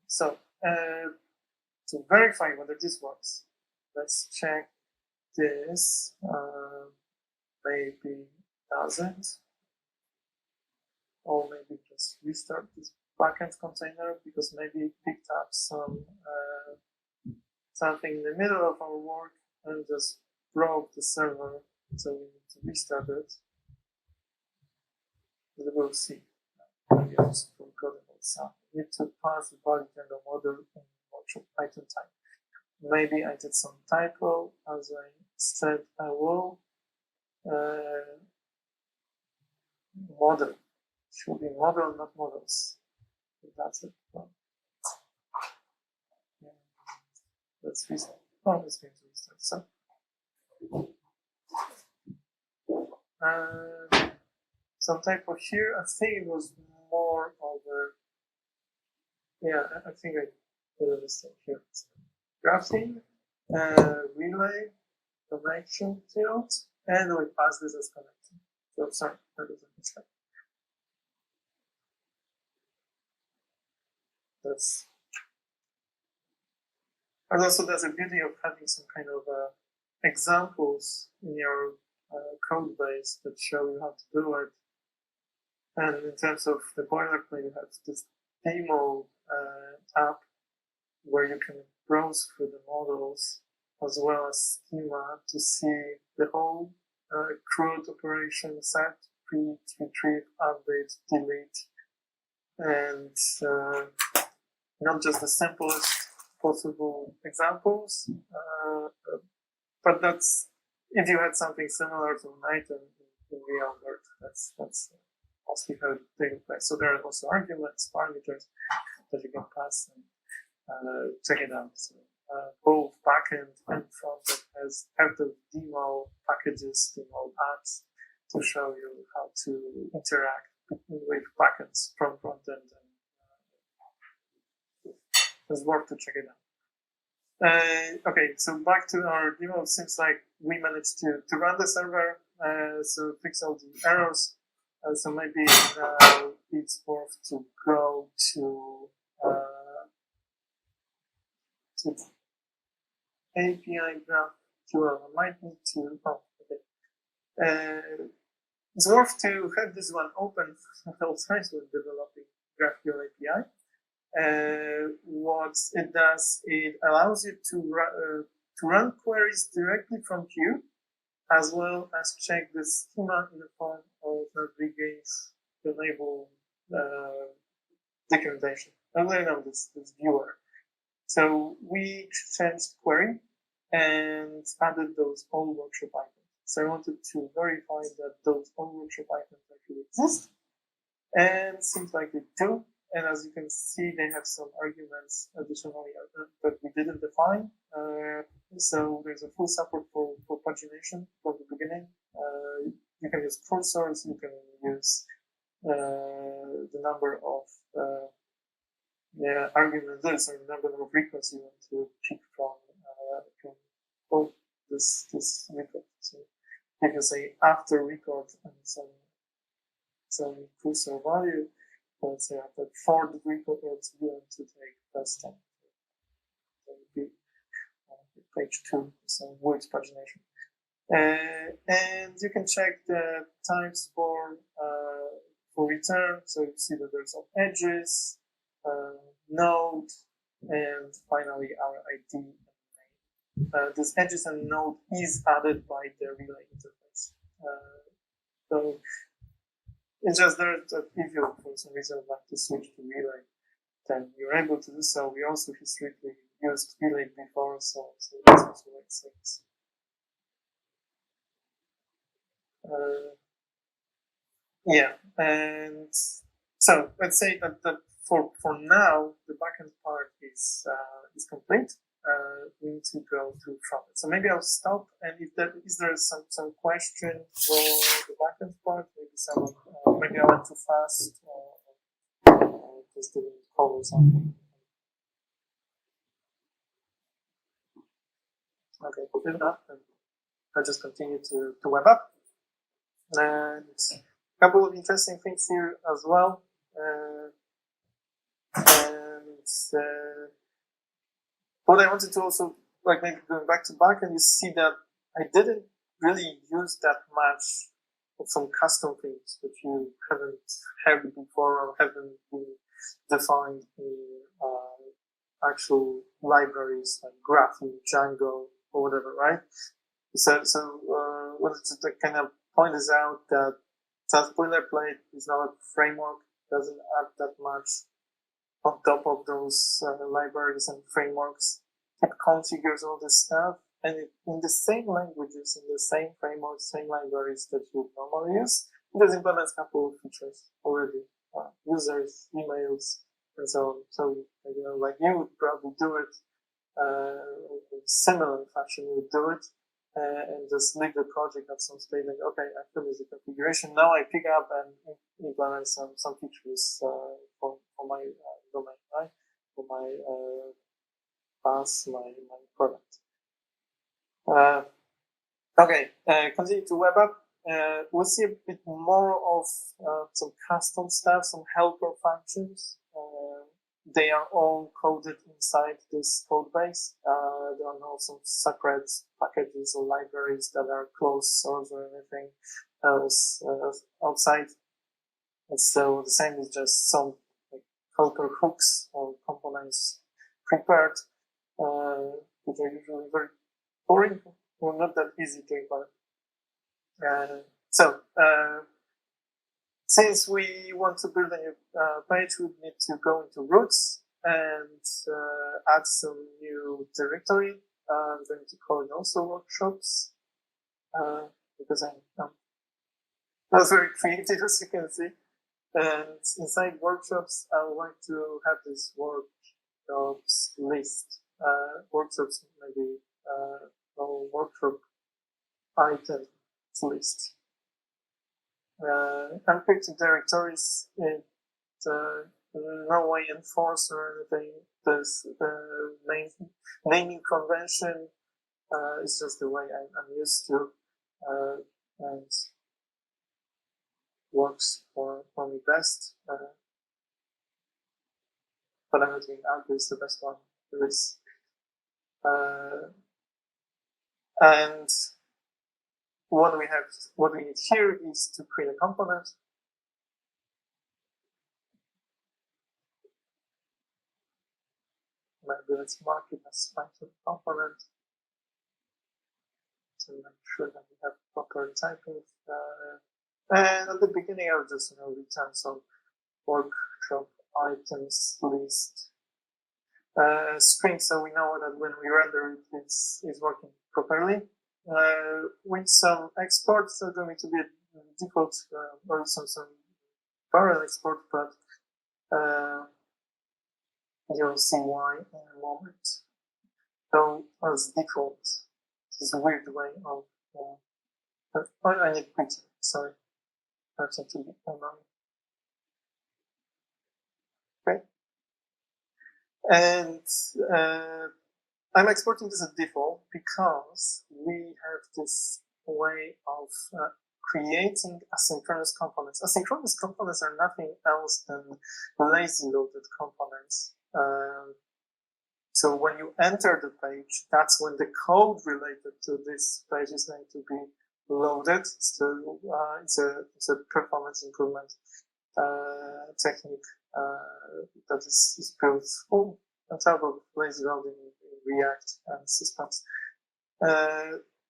so to verify whether this works, let's check this. Maybe doesn't, or maybe just restart this backend container because maybe it picked up some something in the middle of our work and just broke the server, so we need to restart it. We'll see. Maybe I just forgot about some. We need to pass the value handle model in workshop item type. Maybe I did some typo, as I said I will. Model. Should be model, not models. That's it. Let's restart. Oh, it's going to restart. So, some typo here. I think it was more over. Yeah, I think I did a mistake here. Graphing, relay, connection field, and we pass this as connection. So sorry, that was a mistake. And also there's a beauty of having some kind of examples in your code base that show you how to do it. And in terms of the boilerplate, you have this demo app where you can browse through the models as well as schema to see the whole CRUD operation set, create, retrieve, update, delete, and not just the simplest possible examples, but that's if you had something similar to an item in real world, that's mostly how it takes place. So there are also arguments, parameters that you can pass and check it out. So, both backend and frontend have the demo packages, demo apps to show you how to interact with backends from frontend, and it's worth to check it out. Okay, so back to our demo. It seems like we managed to run the server, so fix all the errors. So maybe it's worth to go to API GraphQL. I might need to. Oh, okay. It's worth to have this one open at all times when developing GraphQL API. What it does, it allows you to run queries directly from queue, as well as check the schema in the form of navigates to enable documentation. And then this viewer. So we changed query and added those all workshop items. So I wanted to verify that those all workshop items actually exist. And seems like they do. And as you can see, they have some arguments additionally that we didn't define. So there's a full support for pagination from the beginning. You can use cursors, you can use the number of arguments, there's a number of records you want to pick from this record. So you can say after record and some cursor value. Let's say after 4 records, you want to take first 10. That would be page 2, so word pagination. And you can check the times for return. So you see that there's some edges, node, and finally our ID and name. This edges and node is added by the relay interface. So it's just there that if you, for some reason, like to switch to relay, then you're able to do so. We also historically used relay before, so that's also makes sense. Yeah, and so let's say that for now the backend part is complete. We need to go to frontend. So maybe I'll stop. And if there is some question for the backend part, maybe someone maybe I went too fast or just didn't cover something. Okay, if not, then I'll just continue to web up. And a couple of interesting things here as well. What I wanted to also, like maybe going back to back, and you see that I didn't really use that much of some custom things that you haven't had before or haven't been defined in actual libraries like Graph, Django, or whatever, right? wanted to kind of point this out that SaaS Boilerplate is not a framework, doesn't add that much on top of those libraries and frameworks. It configures all this stuff, and in the same languages, in the same frameworks, same libraries that you normally use, it does implement a couple of features already. Users, emails, and so on. So, like you would probably do it in similar fashion, you would do it, and just leave the project at some stage, like, okay, I finished the configuration, now I pick up and implement some features for my domain, right? For my pass, my product. Okay, continue to web app. We'll see a bit more of some custom stuff, some helper functions. They are all coded inside this code base. There are no some separate packages or libraries that are closed source or anything else outside. And so the same is just some like, helper hooks or components prepared, which are usually very boring or not that easy to implement. Since we want to build a new page, we need to go into roots and add some new directory. I'm going to call it also workshops because I'm not very creative, as you can see. And inside workshops, I would like to have this workshops list. Workshops maybe or workshop items list. Unencrypted directories, no way enforced or anything. There's the naming convention is just the way I'm used to, and works for me best. But I'm not doing Alpha is the best one there is. And what we need here is to create a component. Maybe let's mark it as Python component to make sure that we have proper typing. And at the beginning, I'll just return some workshop items list string, so we know that when we render it, it's working properly. With some exports, there's going to be a default or some parallel export, but you'll see why in a moment. So as default, this is a weird way of. I need print. Sorry, that's to be online. Okay, and I'm exporting this as default because we have this way of creating asynchronous components. Asynchronous components are nothing else than lazy loaded components. So when you enter the page, that's when the code related to this page is going to be loaded. So it's a performance improvement technique that is built on top of lazy loading in React and systems.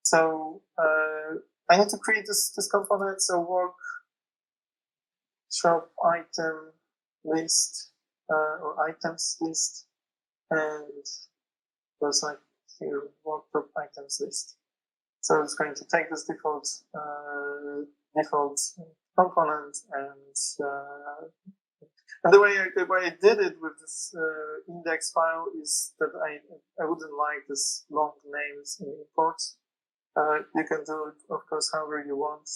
So I need to create this component. So workshop item list or items list, and there's like here workshop items list. So it's going to take this default component and the way I did it with this index file is that I wouldn't like this long names in imports. You can do it, of course, however you want.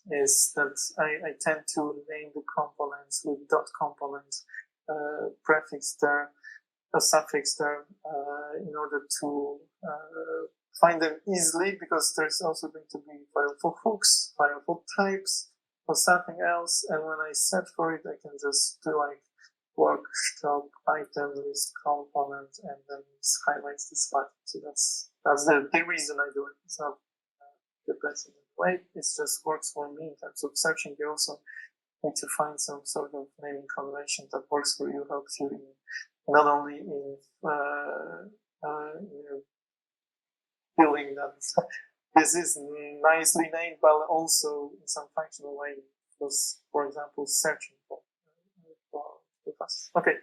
Is that I tend to name the components with .component prefix there, a suffix there, in order to find them easily, because there's also going to be file for hooks, file for types, or something else. And when I search for it, I can just do like workshop item list component, and then it highlights this file. So that's the reason I do it. It's not the best way. It just works for me in terms of searching. You also need to find some sort of naming convention that works for you, helps you in not only in feeling that this is nicely named, but also in some functional way, was, for example, searching for classes. Okay,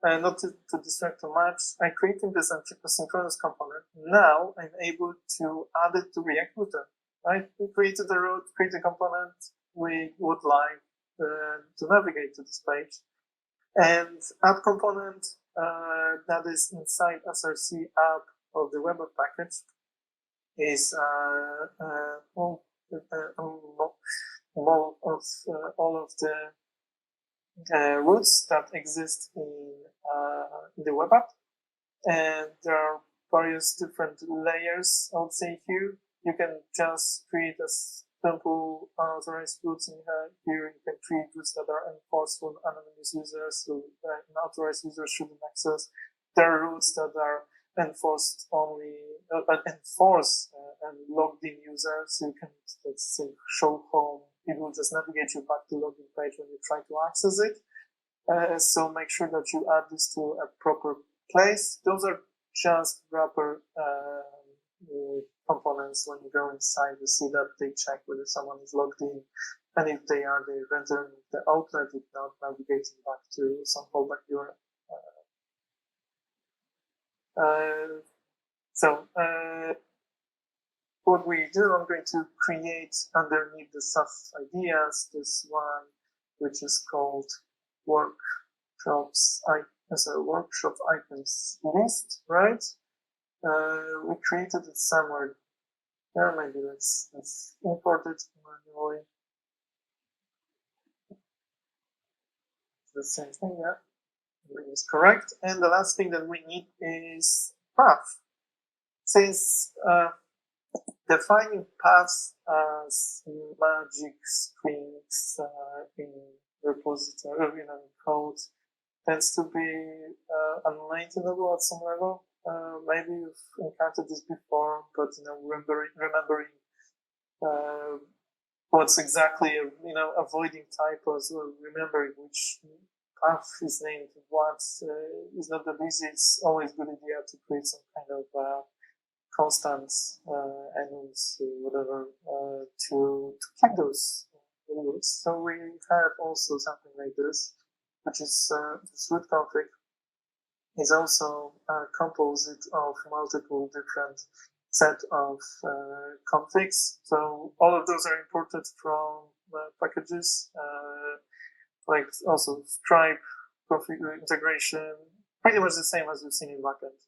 not to distract too much, I created this asynchronous component. Now I'm able to add it to React Router. Right? We created a route, create a component. We would like to navigate to this page, and add component that is inside SRC app of the web app package is all of all of the routes that exist in the web app, and there are various different layers. I would say here you can just create a simple unauthorized routes in here. You can create routes that are enforced for anonymous users, so unauthorized users shouldn't access. There are routes that are enforced only and logged in users. You can, let's say, show home. It will just navigate you back to login page when you try to access it. So make sure that you add this to a proper place. Those are just wrapper components. When you go inside, you see that they check whether someone is logged in, and if they are, they render the outlet, if not, navigating back to some fallback URL. What we do, I'm going to create underneath the SaaS ideas this one, which is called workshop items list, right? We created it somewhere. Yeah, maybe let's import it manually. The same thing, yeah. Everything is correct. And the last thing that we need is path. Since defining paths as magic strings in repository, in code, tends to be unmaintainable at some level. Maybe you've encountered this before, but remembering what's exactly, avoiding typos or remembering which path is named what is not that easy. It's always a good idea to create some kind of constants and whatever to keep those rules. So we have also something like this, which is this root config is also composed of multiple different set of configs. So all of those are imported from packages, like also Stripe config integration, pretty much the same as we've seen in backend.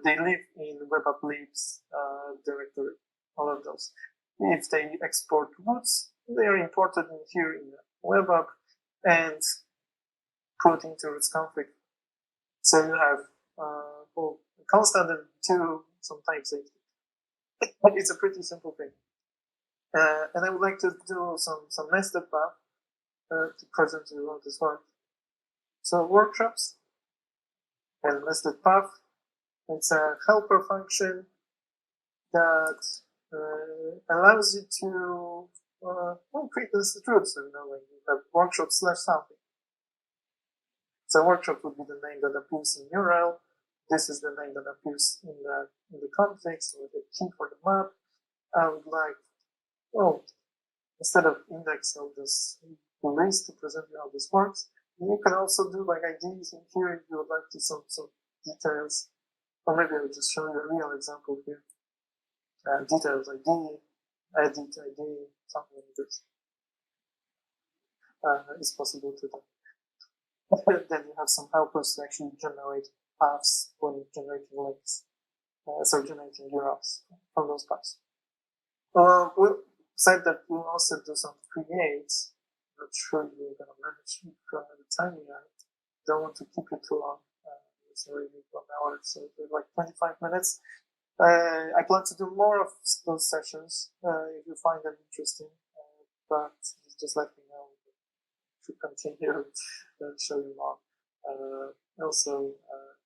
They live in web app libs directory, all of those. If they export routes, they are imported in here in the web app and put into its config. So you have a constant and two sometimes it's a pretty simple thing. And I would like to do some nested path to present you how this works. So workshops and nested path. It's a helper function that allows you to create nested routes. So, like you have workshop / something. So workshop would be the name that appears in URL. This is the name that appears in the context with the key for the map. I would like, instead of index, I'll just do list to present you how this works. You can also do like IDs in here if you would like to some details. Or maybe I'll just show you a real example here. Details ID, edit ID, something like this. It's possible to do. Then you have some helpers to actually generate paths when generating links. So generating URLs from those paths. We said that we'll also do some creates. Not sure you're going to manage the time we have. Don't want to keep it too long. It's already 1 hour, so like 25 minutes. I plan to do more of those sessions if you find them interesting, but just let me know to continue and show you more. Also,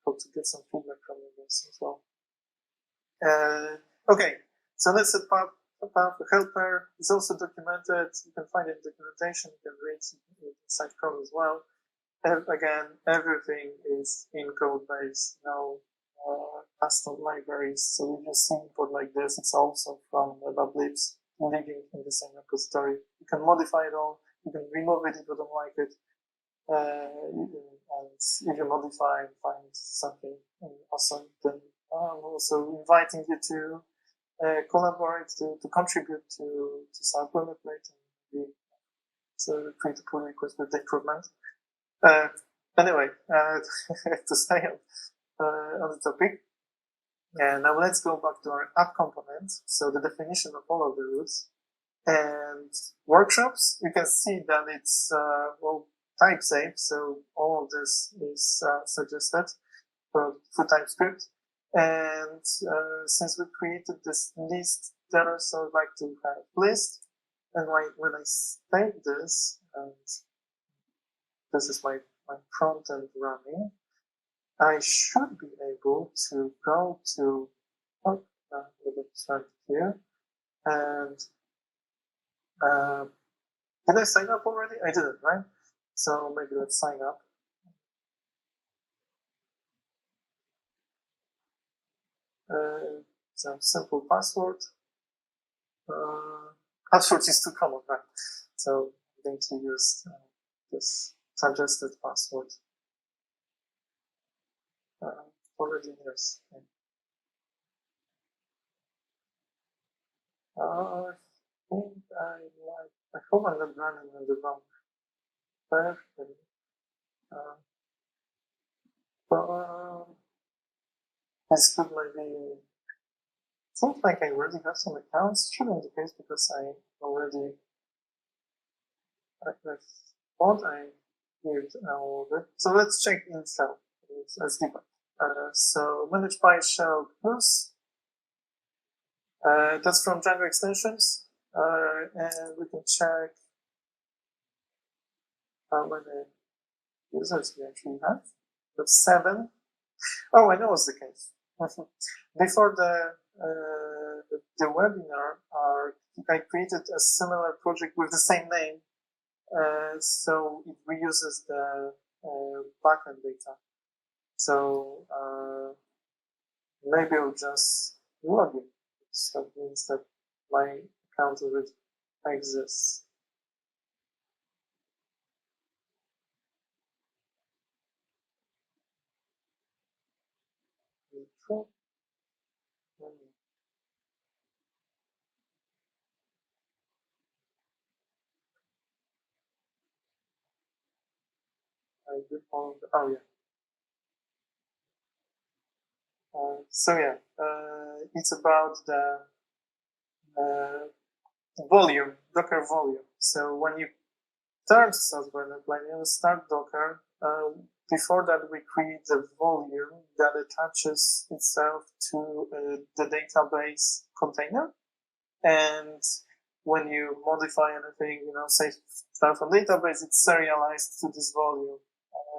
hope to get some feedback from you guys as well. Okay, so let's set path. The helper is also documented. You can find it in documentation. You can read it inside code as well. And again, everything is in code base. No custom libraries. So we just import like this. It's also from Webablips living in the same repository. You can modify it all. You can remove it if you don't like it. And if you modify and find something awesome, then I'm also inviting you to collaborate, to contribute to Boilerplate, and so create a pull request with the improvement. Anyway, to stay on the topic, now let's go back to our app component. So the definition of all of the routes and workshops. You can see that it's type safe. So all of this is suggested for TypeScript. And since we created this list there, so I'd like to have list. And when I save this, and this is my front end running, I should be able to go to, let's start here. And did I sign up already? I didn't, right? So maybe let's sign up. So simple password. Password is too common, right? So I'm going to use this suggested password. Already years. I think I hope I'm not running in the wrong version. This could maybe. Seems like I already have some accounts. Shouldn't be the case because I already. I thought I did all of it. So let's check in shell. Let's debug. So manage by shell plus. That's from Django extensions. And we can check how many users we actually have. That's 7. Oh, I know what's the case. Before the webinar, I created a similar project with the same name, so it reuses the backend data. So maybe I'll just log in. So that means that my account already exists. I default. Oh yeah. So yeah, it's about the volume, Docker volume. So when you turn to SaaS Boilerplate, you start Docker. Before that, we create the volume that attaches itself to the database container. And when you modify anything, say start from database, it's serialized to this volume.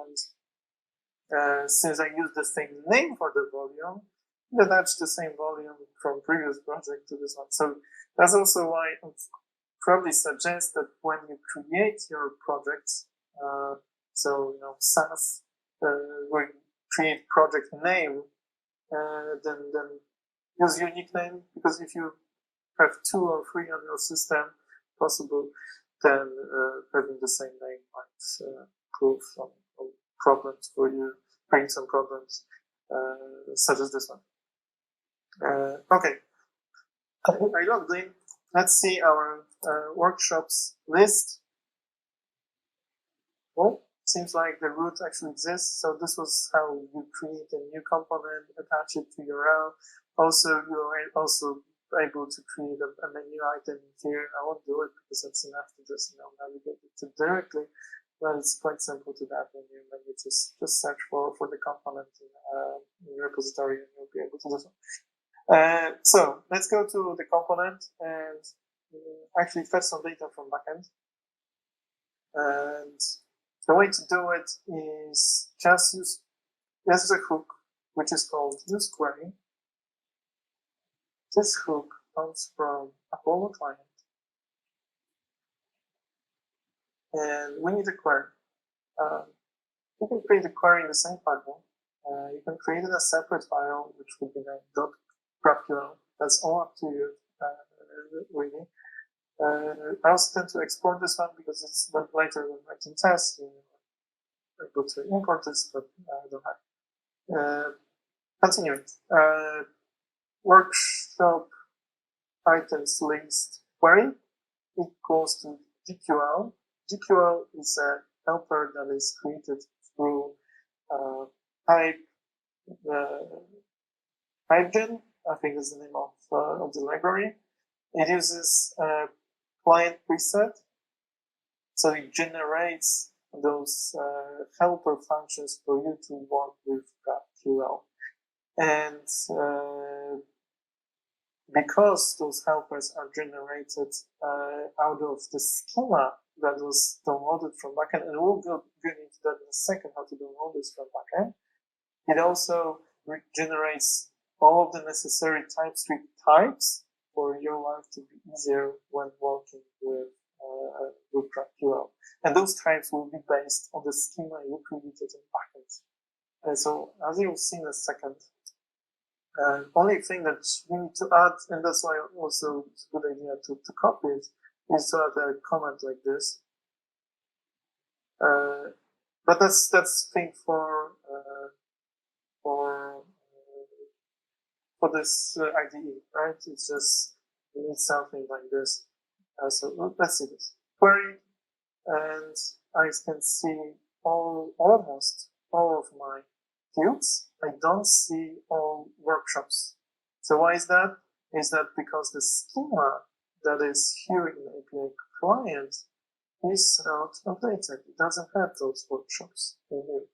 And since I use the same name for the volume, I attach the same volume from previous project to this one. So that's also why I probably suggest that when you create your projects, SaaS, when you create project name, then use unique name, because if you have 2 or 3 on your system possible, then having the same name might prove some problems for you, bring some problems, such as this one. Okay, I logged in. Let's see our workshops list. Well, seems like the root actually exists. So this was how you create a new component, attach it to URL. Also, you are also able to create a menu item here. I won't do it because it's enough to just navigate it directly. But it's quite simple to that when you just search for the component in your repository, and you'll be able to do so. So let's go to the component and actually fetch some data from backend. And the way to do it is just use a hook, which is called use query. This hook comes from Apollo client. And we need a query. You can create a query in the same panel. You can create a separate file, which would be named .graphql. That's all up to you, really. I also tend to export this one because it's then later when writing tests, I'm able to import this, but I don't have. Continuing. Workshop items list query equals to GQL. GQL is a helper that is created through PyGen, I think is the name of the library. It uses a client preset, so it generates those helper functions for you to work with GraphQL. And because those helpers are generated out of the schema that was downloaded from backend, and we'll go into that in a second, how to download this from backend, it also generates all of the necessary TypeScript types for your life to be easier when working with GraphQL. And those types will be based on the schema you created in backend. And so, as you'll see in a second, only thing that we need to add, and that's why also it's a good idea to copy it, is to add a comment like this. But that's thing for this IDE, right? It's just, you need something like this. So let's see this. Query, and I can see almost all of my fields. I don't see all workshops. So why is that? Is that because the schema that is here in the API client is not updated. It doesn't have those workshops in here.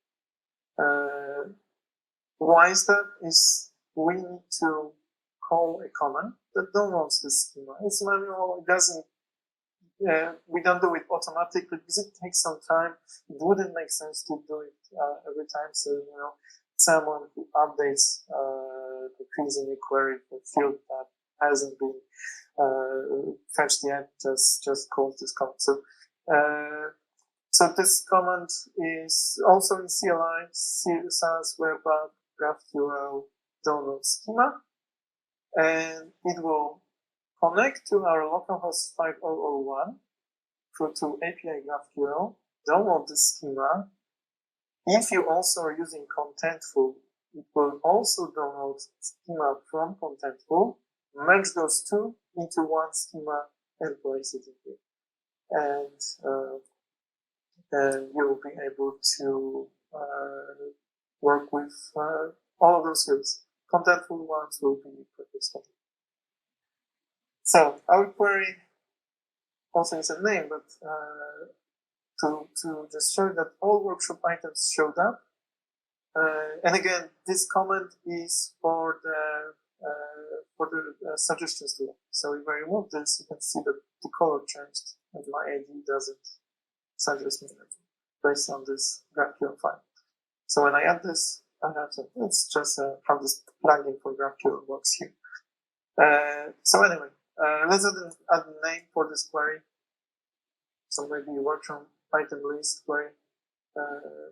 Why is that? Is we need to call a command that downloads the schema. It's manual. It doesn't. We don't do it automatically because it takes some time. It wouldn't make sense to do it every time. So someone who updates the quiz in a query for field that hasn't been fetched yet just calls this command. So this command is also in CLI, SaaS Web App GraphQL download schema, and it will connect to our localhost 5001 through to API GraphQL, download the schema. If you also are using Contentful, it will also download schema from Contentful, merge those two into one schema, and place it in here. And you'll be able to work with all of those fields. Contentful ones will be purpose-built. So our query also is a name, but to just show that all workshop items showed up. And again, this comment is for the suggestions tool. So if I remove this, you can see that the color changed, and my ID doesn't suggest me anything based on this GraphQL file. So when I add this, I have to. It's just how this plugin for GraphQL works here. So anyway, let's add a name for this query. So maybe workshop item list query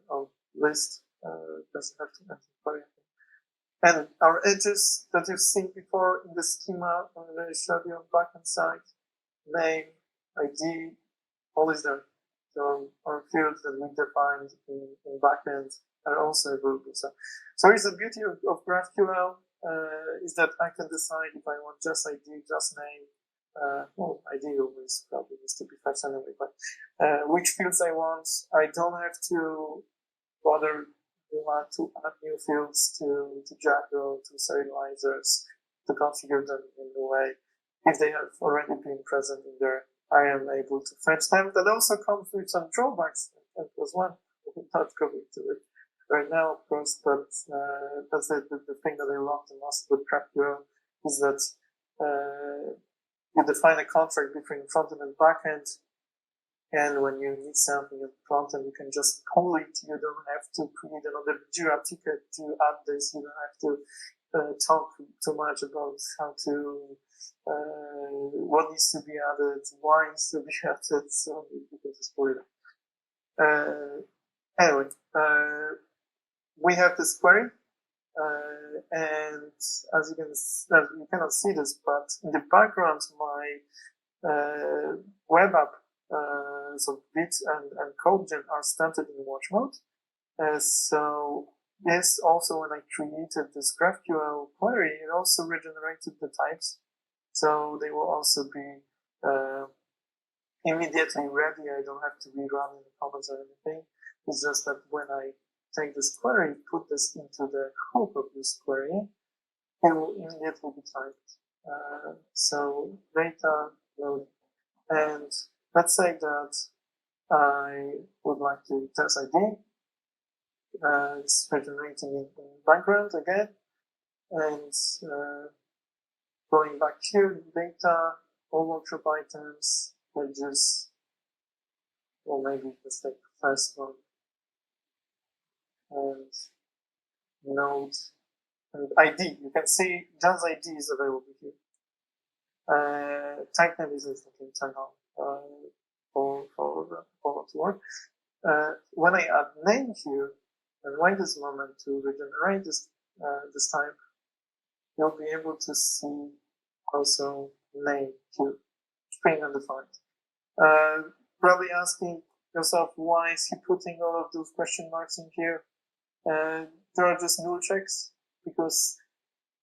or list doesn't have to enter query. And our edges that you've seen before in the schema on the showed you on backend side, name, ID, all is there. So our fields that we defined in backend are also available. So here's the beauty of GraphQL is that I can decide if I want just ID, just name. Well, ID always probably needs to be fetched anyway, but which fields I want. I don't have to bother to add new fields to Django, to serializers, to configure them in the way. If they have already been present in there, I am able to fetch them. That also comes with some drawbacks. That was one. I'm not going to it right now, of course, but that's the thing that I love the most with GraphQL is that you define a contract between frontend and backend, and when you need something at frontend, you can just call it. You don't have to create another Jira ticket to add this. You don't have to talk too much about how to what needs to be added, why needs to be added. So you can just put it. Anyway, we have this query, and as you cannot see this, but in the background, my web app, so bit and code gen are started in watch mode. So this also, when I created this GraphQL query, it also regenerated the types. So they will also be immediately ready. I don't have to rerun any comments or anything. It's just that when I take this query, put this into the hook of this query, it will immediately be typed. So data loading. And let's say that I would like to test ID. It's regenerating in background again. And going back here, data, all workshop items, pages, or maybe let's take the first one. And node and ID. You can see just ID is available here. Type name is instantly turned on for to work. When I add name here and wait this moment to regenerate this type, you'll be able to see also name here, string undefined. Probably asking yourself, why is he putting all of those question marks in here? There are just null checks, because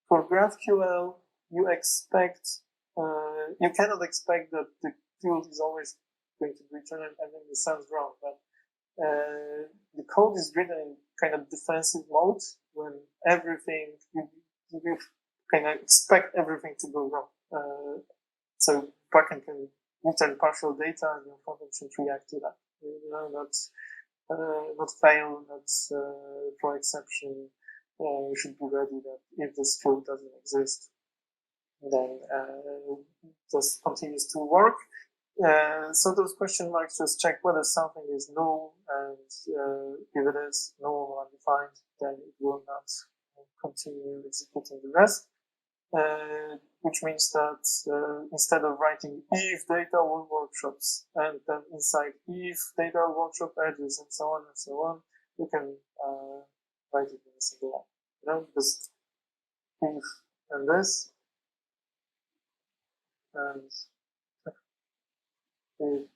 for GraphQL, you cannot expect that the field is always going to return, and then it sounds wrong, but the code is written in kind of defensive mode when everything, you kind of expect everything to go wrong. So backend can return partial data and your frontend should react to that. Not fail, not throw exception. You should be ready that if this field doesn't exist, then it just continues to work. So those question marks just check whether something is null, and if it is null or undefined, then it will not continue executing the rest. Which means that instead of writing if data all workshops and then inside if data all workshop edges and so on, you can write it in a single line. Because if and this and if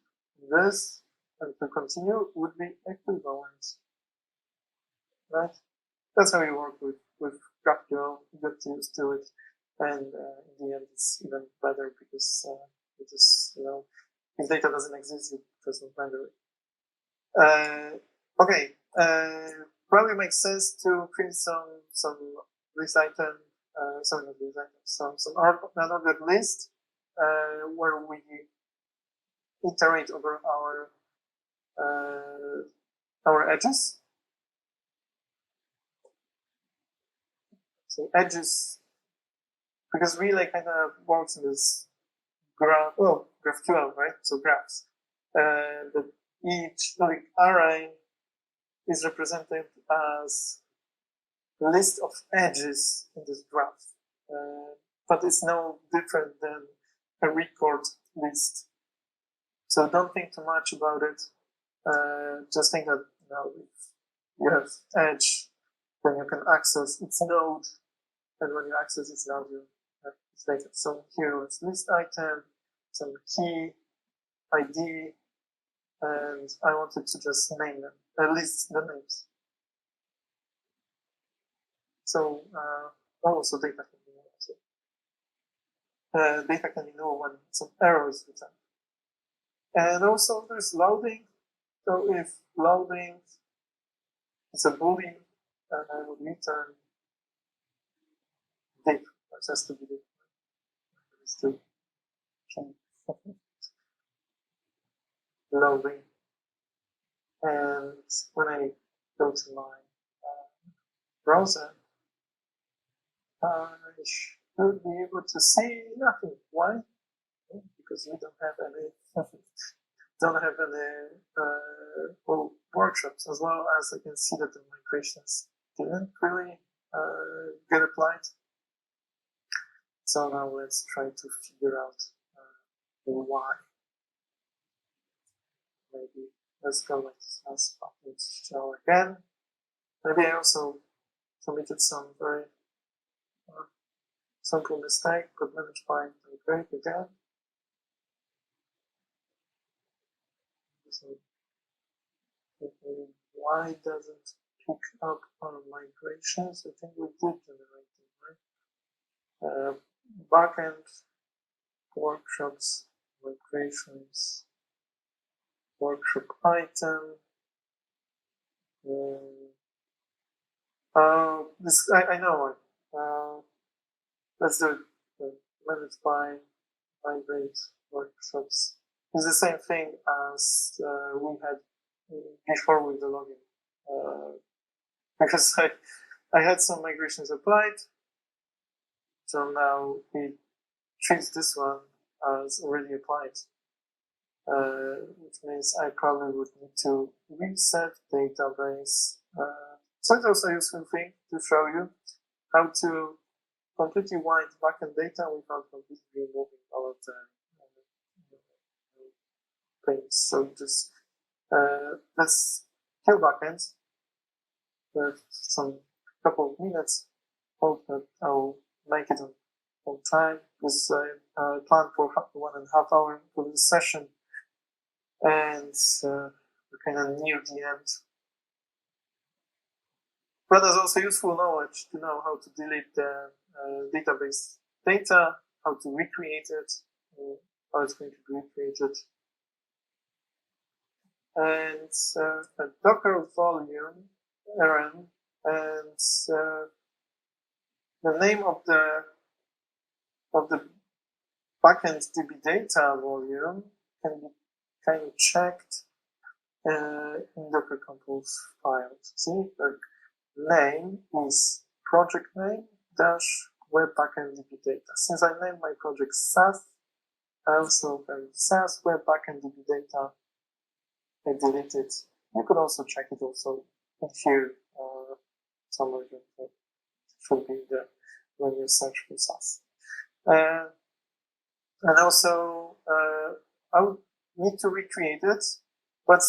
this and to continue would be equivalent, right? That's how you work with GraphQL. You get used to it. And in the end, it's even better because it is, if data doesn't exist, it doesn't render it. Okay, probably makes sense to create some list item, some another list where we iterate over our edges. So edges. Because Relay kind of works in this GraphQL, right? So graphs. That each array is represented as a list of edges in this graph. But it's no different than a record list. So don't think too much about it. Just think that if you have edge, then you can access its node, and when you access its node, it's data. So here it's list item, some key, ID, and I wanted to just name them, list the names. So also data can be null. Data can be null when some error is returned. And also there's loading. So if loading is a boolean, then I would return diff. It has to be diff. It's to loading. And when I go to my browser, I should be able to see nothing. Why? Because we don't have any workshops, as well as I can see that the migrations didn't really get applied. So now let's try to figure out why. Maybe let's go like SaaS package show again. Maybe I also committed some very simple mistake, but managed by migrate again. So why doesn't pick up on migrations? I think we did generate them, right? Backend workshops, migrations, workshop item. This I know it. Let's do it. Managed by migrate workshops. It's the same thing as we had before with the login. Because I had some migrations applied, so now it treats this one as already applied. Which means I probably would need to reset database. So it's also a useful thing to show you how to completely wipe backend data without completely removing all of the things. So just let's kill backend with some couple of minutes. Hope that I'll make it on time because I planned for 1.5 hours for this session. And we're kind of near the end. But there's also useful knowledge to know how to delete the database data, how to recreate it, how it's going to be recreated. And a Docker volume, rn, and the name of the backend DB data volume can be kind of checked in Docker Compose files. See, the name is project name dash web backend DB data. Since I named my project SaaS, I also have SaaS web backend DB data. I delete it. You could also check it also in here somewhere that should be there when you search for SaaS. And also I would need to recreate it, but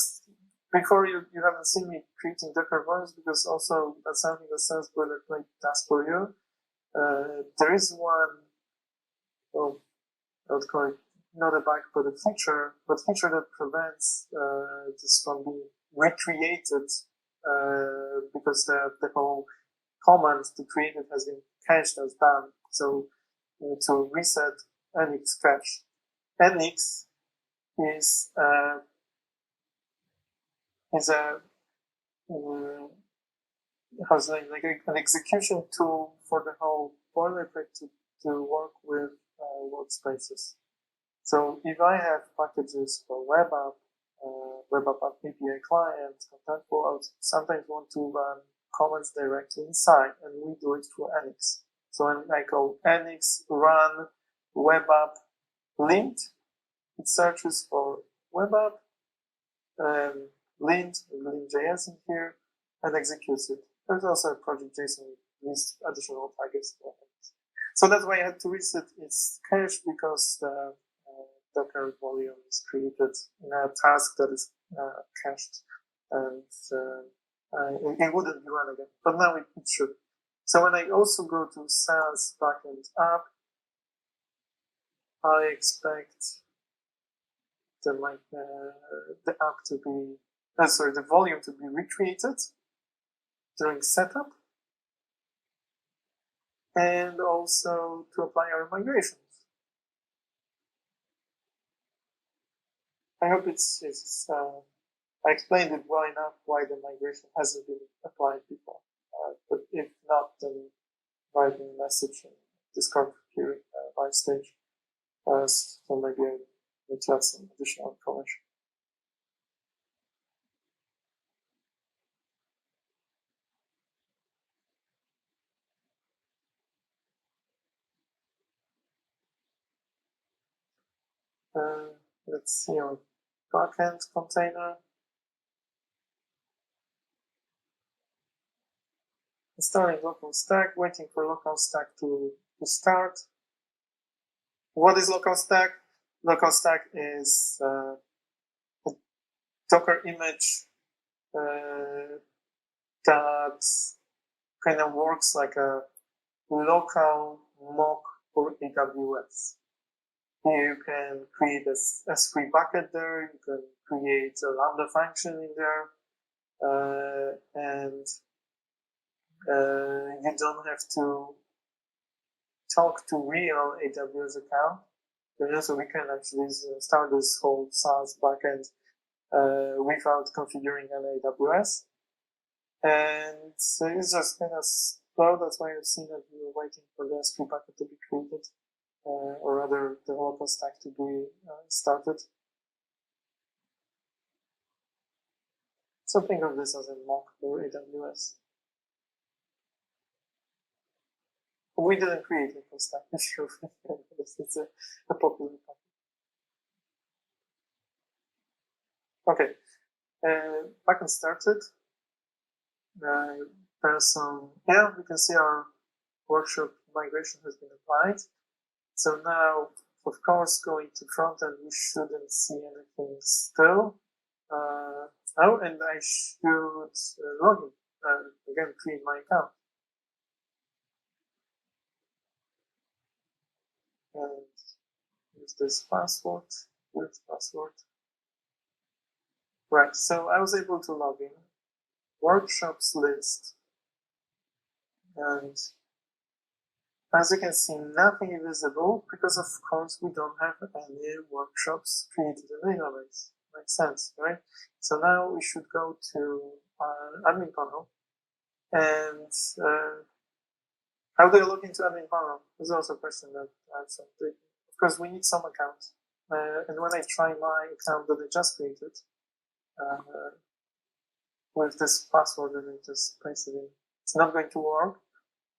before you haven't seen me creating Docker volumes because also that's something that SaaS Boilerplate does for you. There is one, well, I would call it not a bug, but a feature that prevents this from being recreated because the whole command to create it has been cached as done. So you need to reset NX cache. NX is a how's it like an execution tool for the whole boilerplate to work with workspaces. So if I have packages for web app API client, contentful, I would sometimes want to run commands directly inside, and we do it through NX. So when I call NX run web app lint, it searches for web app, lint.js in here, and executes it. There's also a project JSON with additional targets. So that's why I had to reset its cache because the Docker volume is created in a task that is cached, and it wouldn't be run again. But now it should. So when I also go to SaaS backend app, I expect the app to be the volume to be recreated during setup, and also to apply our migrations. I hope I explained it well enough why the migration hasn't been applied before. But if not, then write me a message in Discord here live stage. So maybe I need to add some additional information. Let's see our backend container. Installing local stack, waiting for local stack to start. What is local stack? Local stack is a Docker image that kind of works like a local mock for AWS. You can create a S3 bucket there, you can create a Lambda function in there, and you don't have to talk to real AWS account. So we can actually start this whole SaaS backend without configuring an AWS. And it's just kind of slow. That's why I've seen that we were waiting for the S3 bucket to be created, or rather the local stack to be started. So think of this as a mock for AWS. We didn't create local stack, it's a popular topic. Okay, backend started. There's some, we can see our workshop migration has been applied. So now, of course, going to front end, we shouldn't see anything still. And I should log in, again, create my account. And use this password, weird password. Right, so I was able to log in. Workshops list. And as you can see, nothing visible because, of course, we don't have any workshops created in the database. Makes sense, right? So now we should go to our admin panel. And how do you log into admin panel? There's also a question that I've sent. Of course, we need some account. And when I try my account that I just created, with this password that I just pasted in, it's not going to work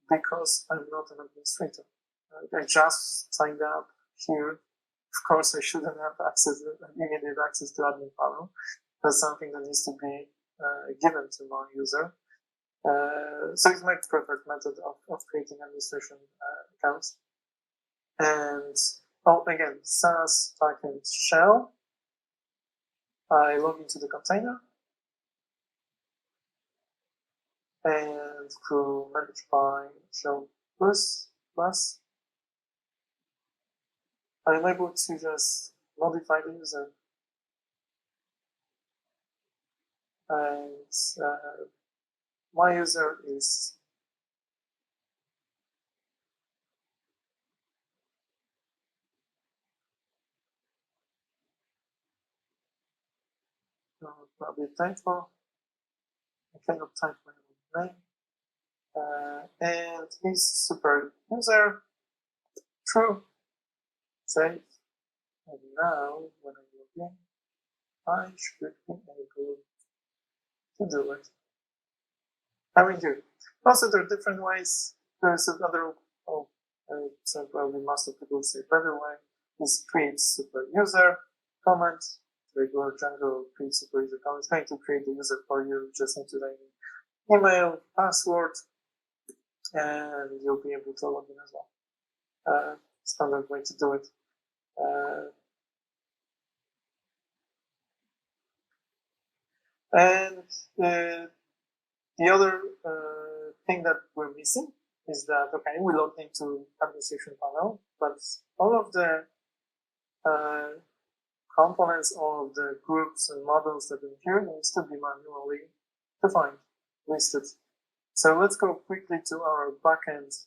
because I'm not an administrator. I just signed up here. Of course, I shouldn't have immediate access to admin panel. That's something that needs to be given to my user. So it's my preferred method of creating administration accounts. And again, SaaS backend shell. I log into the container. And to manage by shell plus, I'm able to just modify the user. And my user is probably a typo. I cannot type my own name. And he's super user, true, save. And now when I log in, I should be able to do it. How we do? Also, there are different ways. There's another, so probably most of people say better way is create super user comment, regular general create super user comment. It's going to create the user for you. Just need to write email, password, and you'll be able to log in as well. Standard way to do it. And the other thing that we're missing is that, okay, we logged into administration panel, but all of the components, all of the groups and models that are here needs to be manually defined, listed. So let's go quickly to our backend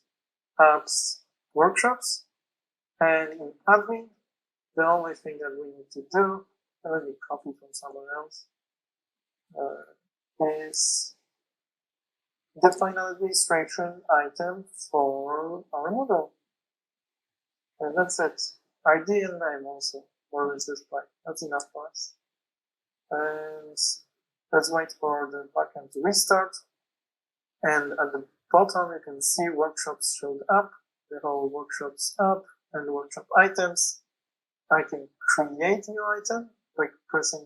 apps workshops. And in admin, the only thing that we need to do, and let me copy from somewhere else, is define an administration item for our model. And that's it. ID and name also, or is display. That's enough for us. And let's wait for the backend to restart. And at the bottom, you can see workshops showed up, the whole workshops up, and the workshop items. I can create a new item by pressing,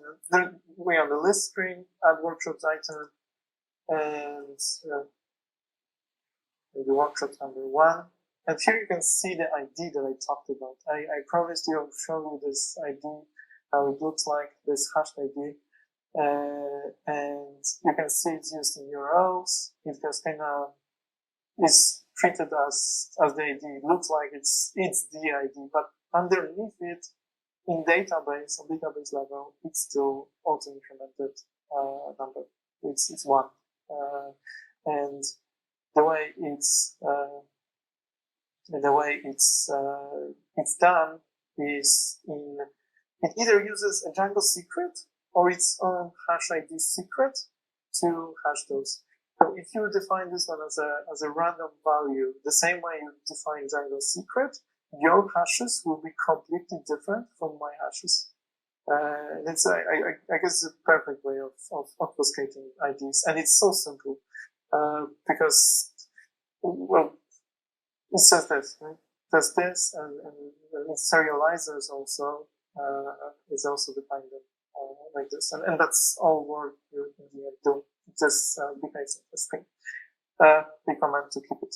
we on the list screen, add workshops item, and the workshops number 1. And here you can see the ID that I talked about. I promised you I'll show you this ID, how it looks like, this hashed ID. and you can see it's used in URLs. It just kind of is treated as the ID. It looks like it's the ID, but underneath it, in database, on database level, it's still auto-incremented number. It's one, and the way it's done is it either uses a Django secret or its own hash ID secret to hash those. So if you define this one as a random value, the same way you define Django secret, your hashes will be completely different from my hashes. And it's, I guess, it's a perfect way of obfuscating IDs. And it's so simple, because, well, it's just this, right? There's this, and serializers also, is also defined like this. And that's all work you in the end do. Just behaves like this thing. We command to keep it.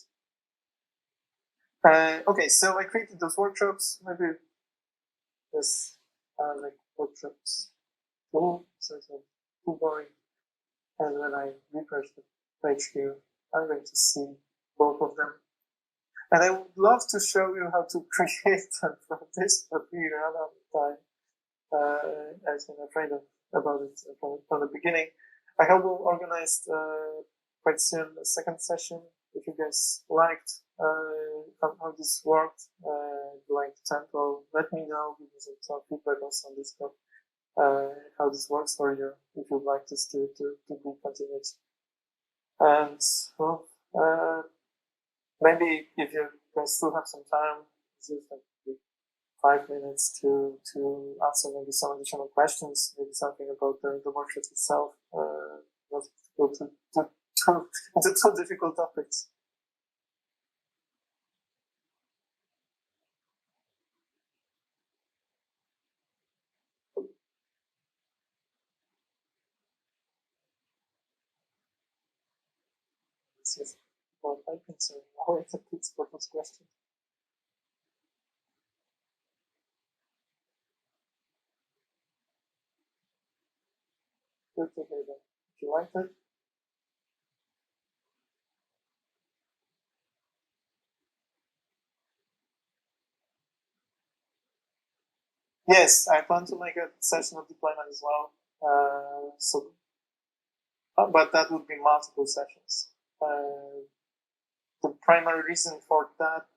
Okay, so I created those workshops. Maybe this like workshops tool, so it's too boring. And when I refresh the page here, I'm going to see both of them. And I would love to show you how to create them from this, but we ran out of time. I've been afraid about it from the beginning. I hope we'll organize quite soon a second session. If you guys liked how this worked, like the tempo, let me know. Give me some feedback also on Discord how this works for you. If you'd like this to be continued, and well, maybe if you guys still have some time, just like 5 minutes to answer maybe some additional questions, maybe something about the workshop itself. Not to go into two difficult topics. This is what I'm concerned. How it's a kids for those questions. Good to hear that. If you liked it, yes, I plan to make a session of deployment as well. But that would be multiple sessions. The primary reason for that,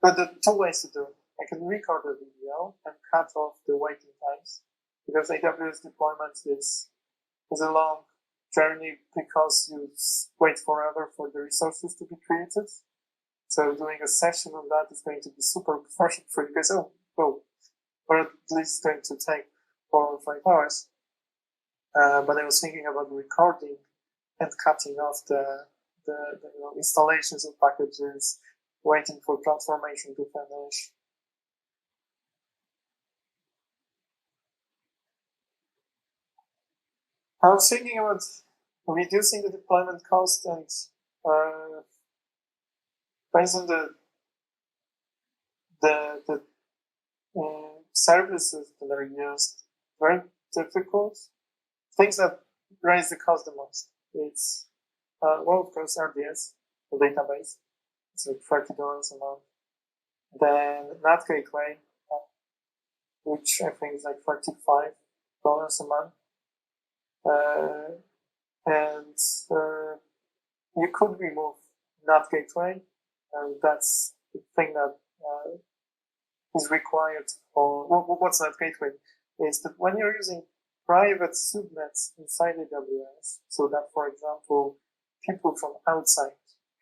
but there are two ways to do it. I can record a video and cut off the waiting times, because AWS deployment is a long journey because you wait forever for the resources to be created. So doing a session on that is going to be super efficient for you guys. Or at least going to take 4 or 5 hours. But I was thinking about recording and cutting off the installations of packages, waiting for transformation to finish. I was thinking about reducing the deployment cost and based on the services that are used, very difficult. Things that raise the cost the most. It's, well, of course, RDS, the database. It's like $30 a month. Then NAT Gateway, which I think is like $45 a month. And you could remove NAT Gateway, and that's the thing that is required for, what's NAT Gateway? Is that when you're using private subnets inside AWS, so that, for example, people from outside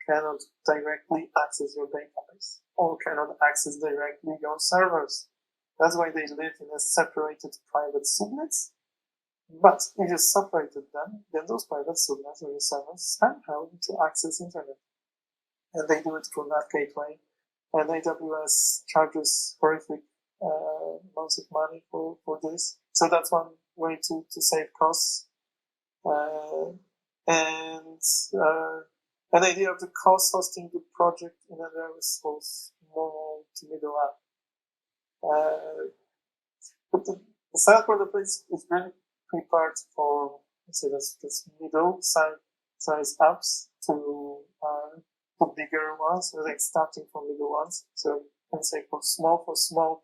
cannot directly access your database or cannot access directly your servers. That's why they live in a separated private subnets. But if you separated them, then those private subnets or your servers somehow need to access internet. And they do it through NAT Gateway. And AWS charges horrific amounts of money for this. So that's one way to save costs. And an idea of the cost hosting the project in AWS was more to middle up. But the SaaS Boilerplate is really prepared for, let's say, this middle size apps to bigger ones, like starting from middle ones. So you can say for small,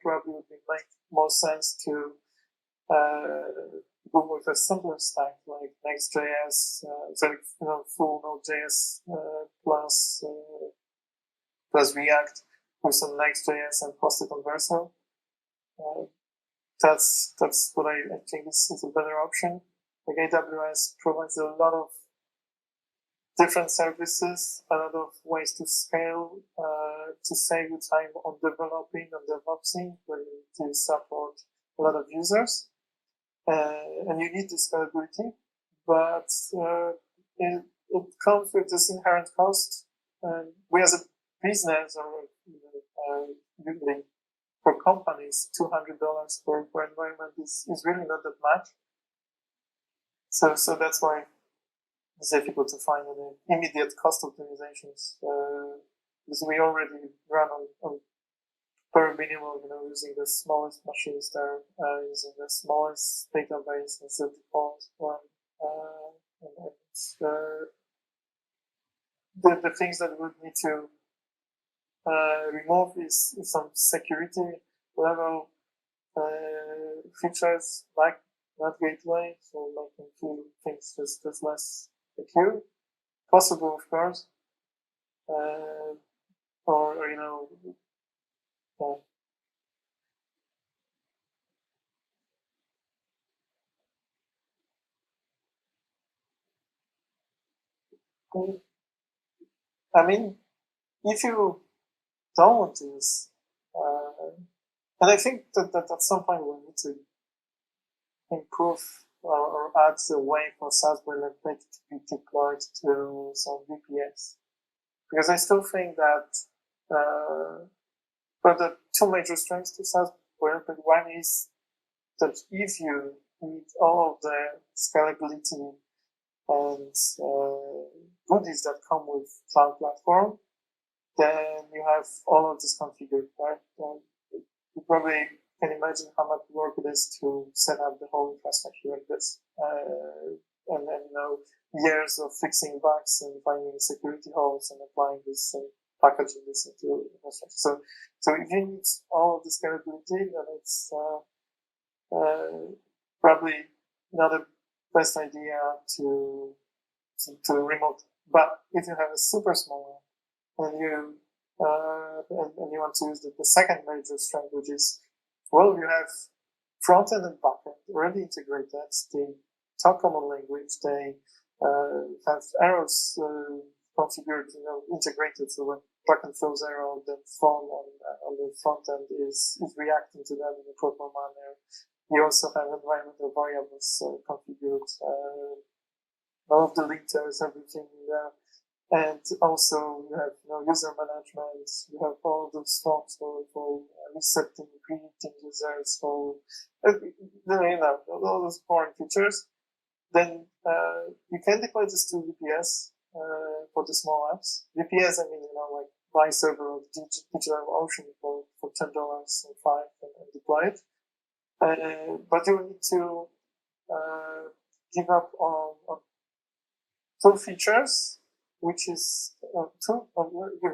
probably would make more sense to go with a simpler stack like Next.js, full Node.js plus React with some Next.js and post it on Vercel. That's what I think is a better option. Like AWS provides a lot of different services, a lot of ways to scale, to save you time on developing, on DevOpsing, when you support a lot of users. And you need this scalability, but it comes with this inherent cost. And we as a business or usually for companies, $200 per environment is really not that much. So that's why it's difficult to find any immediate cost optimizations, because we already run on per minimal, using the smallest machines there, using the smallest database as the default one. And the things that we need to remove is some security level features like not gateway, so making few things just less secure. Possible, of course. Or I mean, if you don't want to use, and I think that at some point we need to improve or add a way for SaaS Boilerplate to be deployed to some VPS. Because I still think that but the two major strengths to SaaS Boilerplate, one is that if you need all of the scalability and goodies that come with cloud platform, then you have all of this configured, right? You probably can imagine how much work it is to set up the whole infrastructure like this. And then, years of fixing bugs and finding security holes and applying this and packaging this into infrastructure. So if you need all of the scalability, then it's probably not the best idea to remote. But if you have a super small one and you want to use the second major strength, which is, well, you have front end and back end already integrated. They talk common language. They have arrows configured, integrated. So when backend throws arrow, the form on the front end is reacting to them in a proper manner. You also have environmental variables configured. All of the linkers, everything there. And also you have user management, you have all those forms for resetting, creating users, for all those foreign features. Then you can deploy this to VPS for the small apps. VPS, like buy server of DigitalOcean for $10 and $5 and deploy it. But you need to give up on two features, which is give me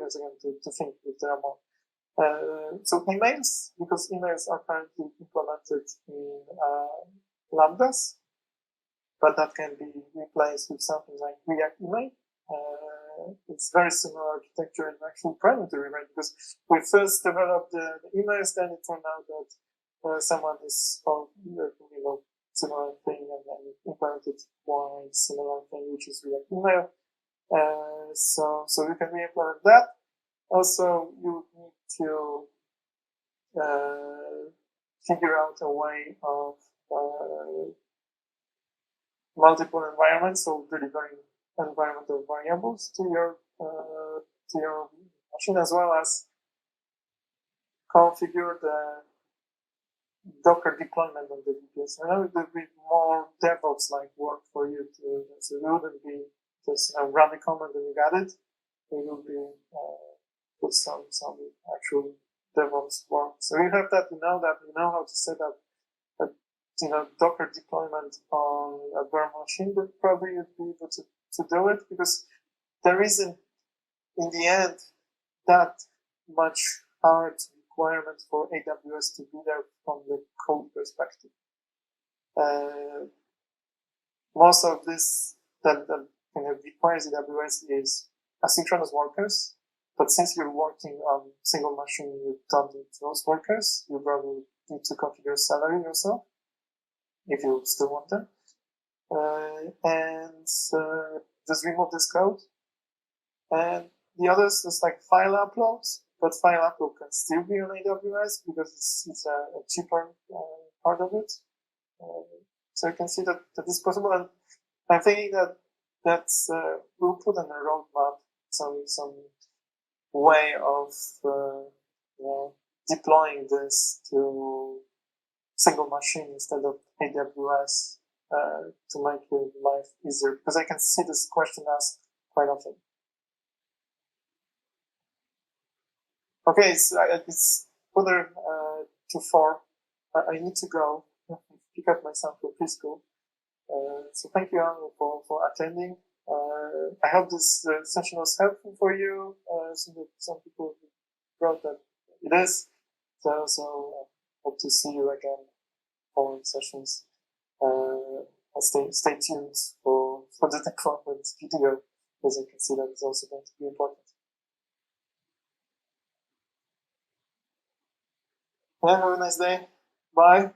a second to think if there are more. So emails, because emails are currently implemented in Lambdas, but that can be replaced with something like React Email. It's very similar architecture and actually proprietary, right? Because we first developed the emails, then it turned out that someone is similar thing and then implemented one similar thing, which is React Email. So you can re-implement that. Also, you need to figure out a way of multiple environments, so delivering environmental variables to your machine, as well as configure the Docker deployment on the VPS. I know it would be more DevOps-like work for you to, so it wouldn't be just run the command and you got it. It will be put some actual DevOps work. So you have that, you know how to set up Docker deployment on a bare machine, then probably you'd be able to do it, because there isn't, in the end, that much hard requirement for AWS to be there from the code perspective. Most of this that requires AWS is asynchronous workers, but since you're working on single machine, you don't need those workers. You probably need to configure salary yourself if you still want them, and just remove this code. And the others is like file uploads, but file upload can still be on AWS because it's a cheaper part of it. So you can see that is possible, and I'm thinking that's we'll put on a roadmap some way of deploying this to single machine instead of AWS to make your life easier, because I can see this question asked quite often. Okay, it's further to 4. I need to go pick up my son from preschool. So thank you all for attending. I hope this session was helpful for you. So that some people wrote that it is. So hope to see you again following sessions. Stay tuned for the deployment video, because you can see that it's also going to be important. Yeah, have a nice day. Bye.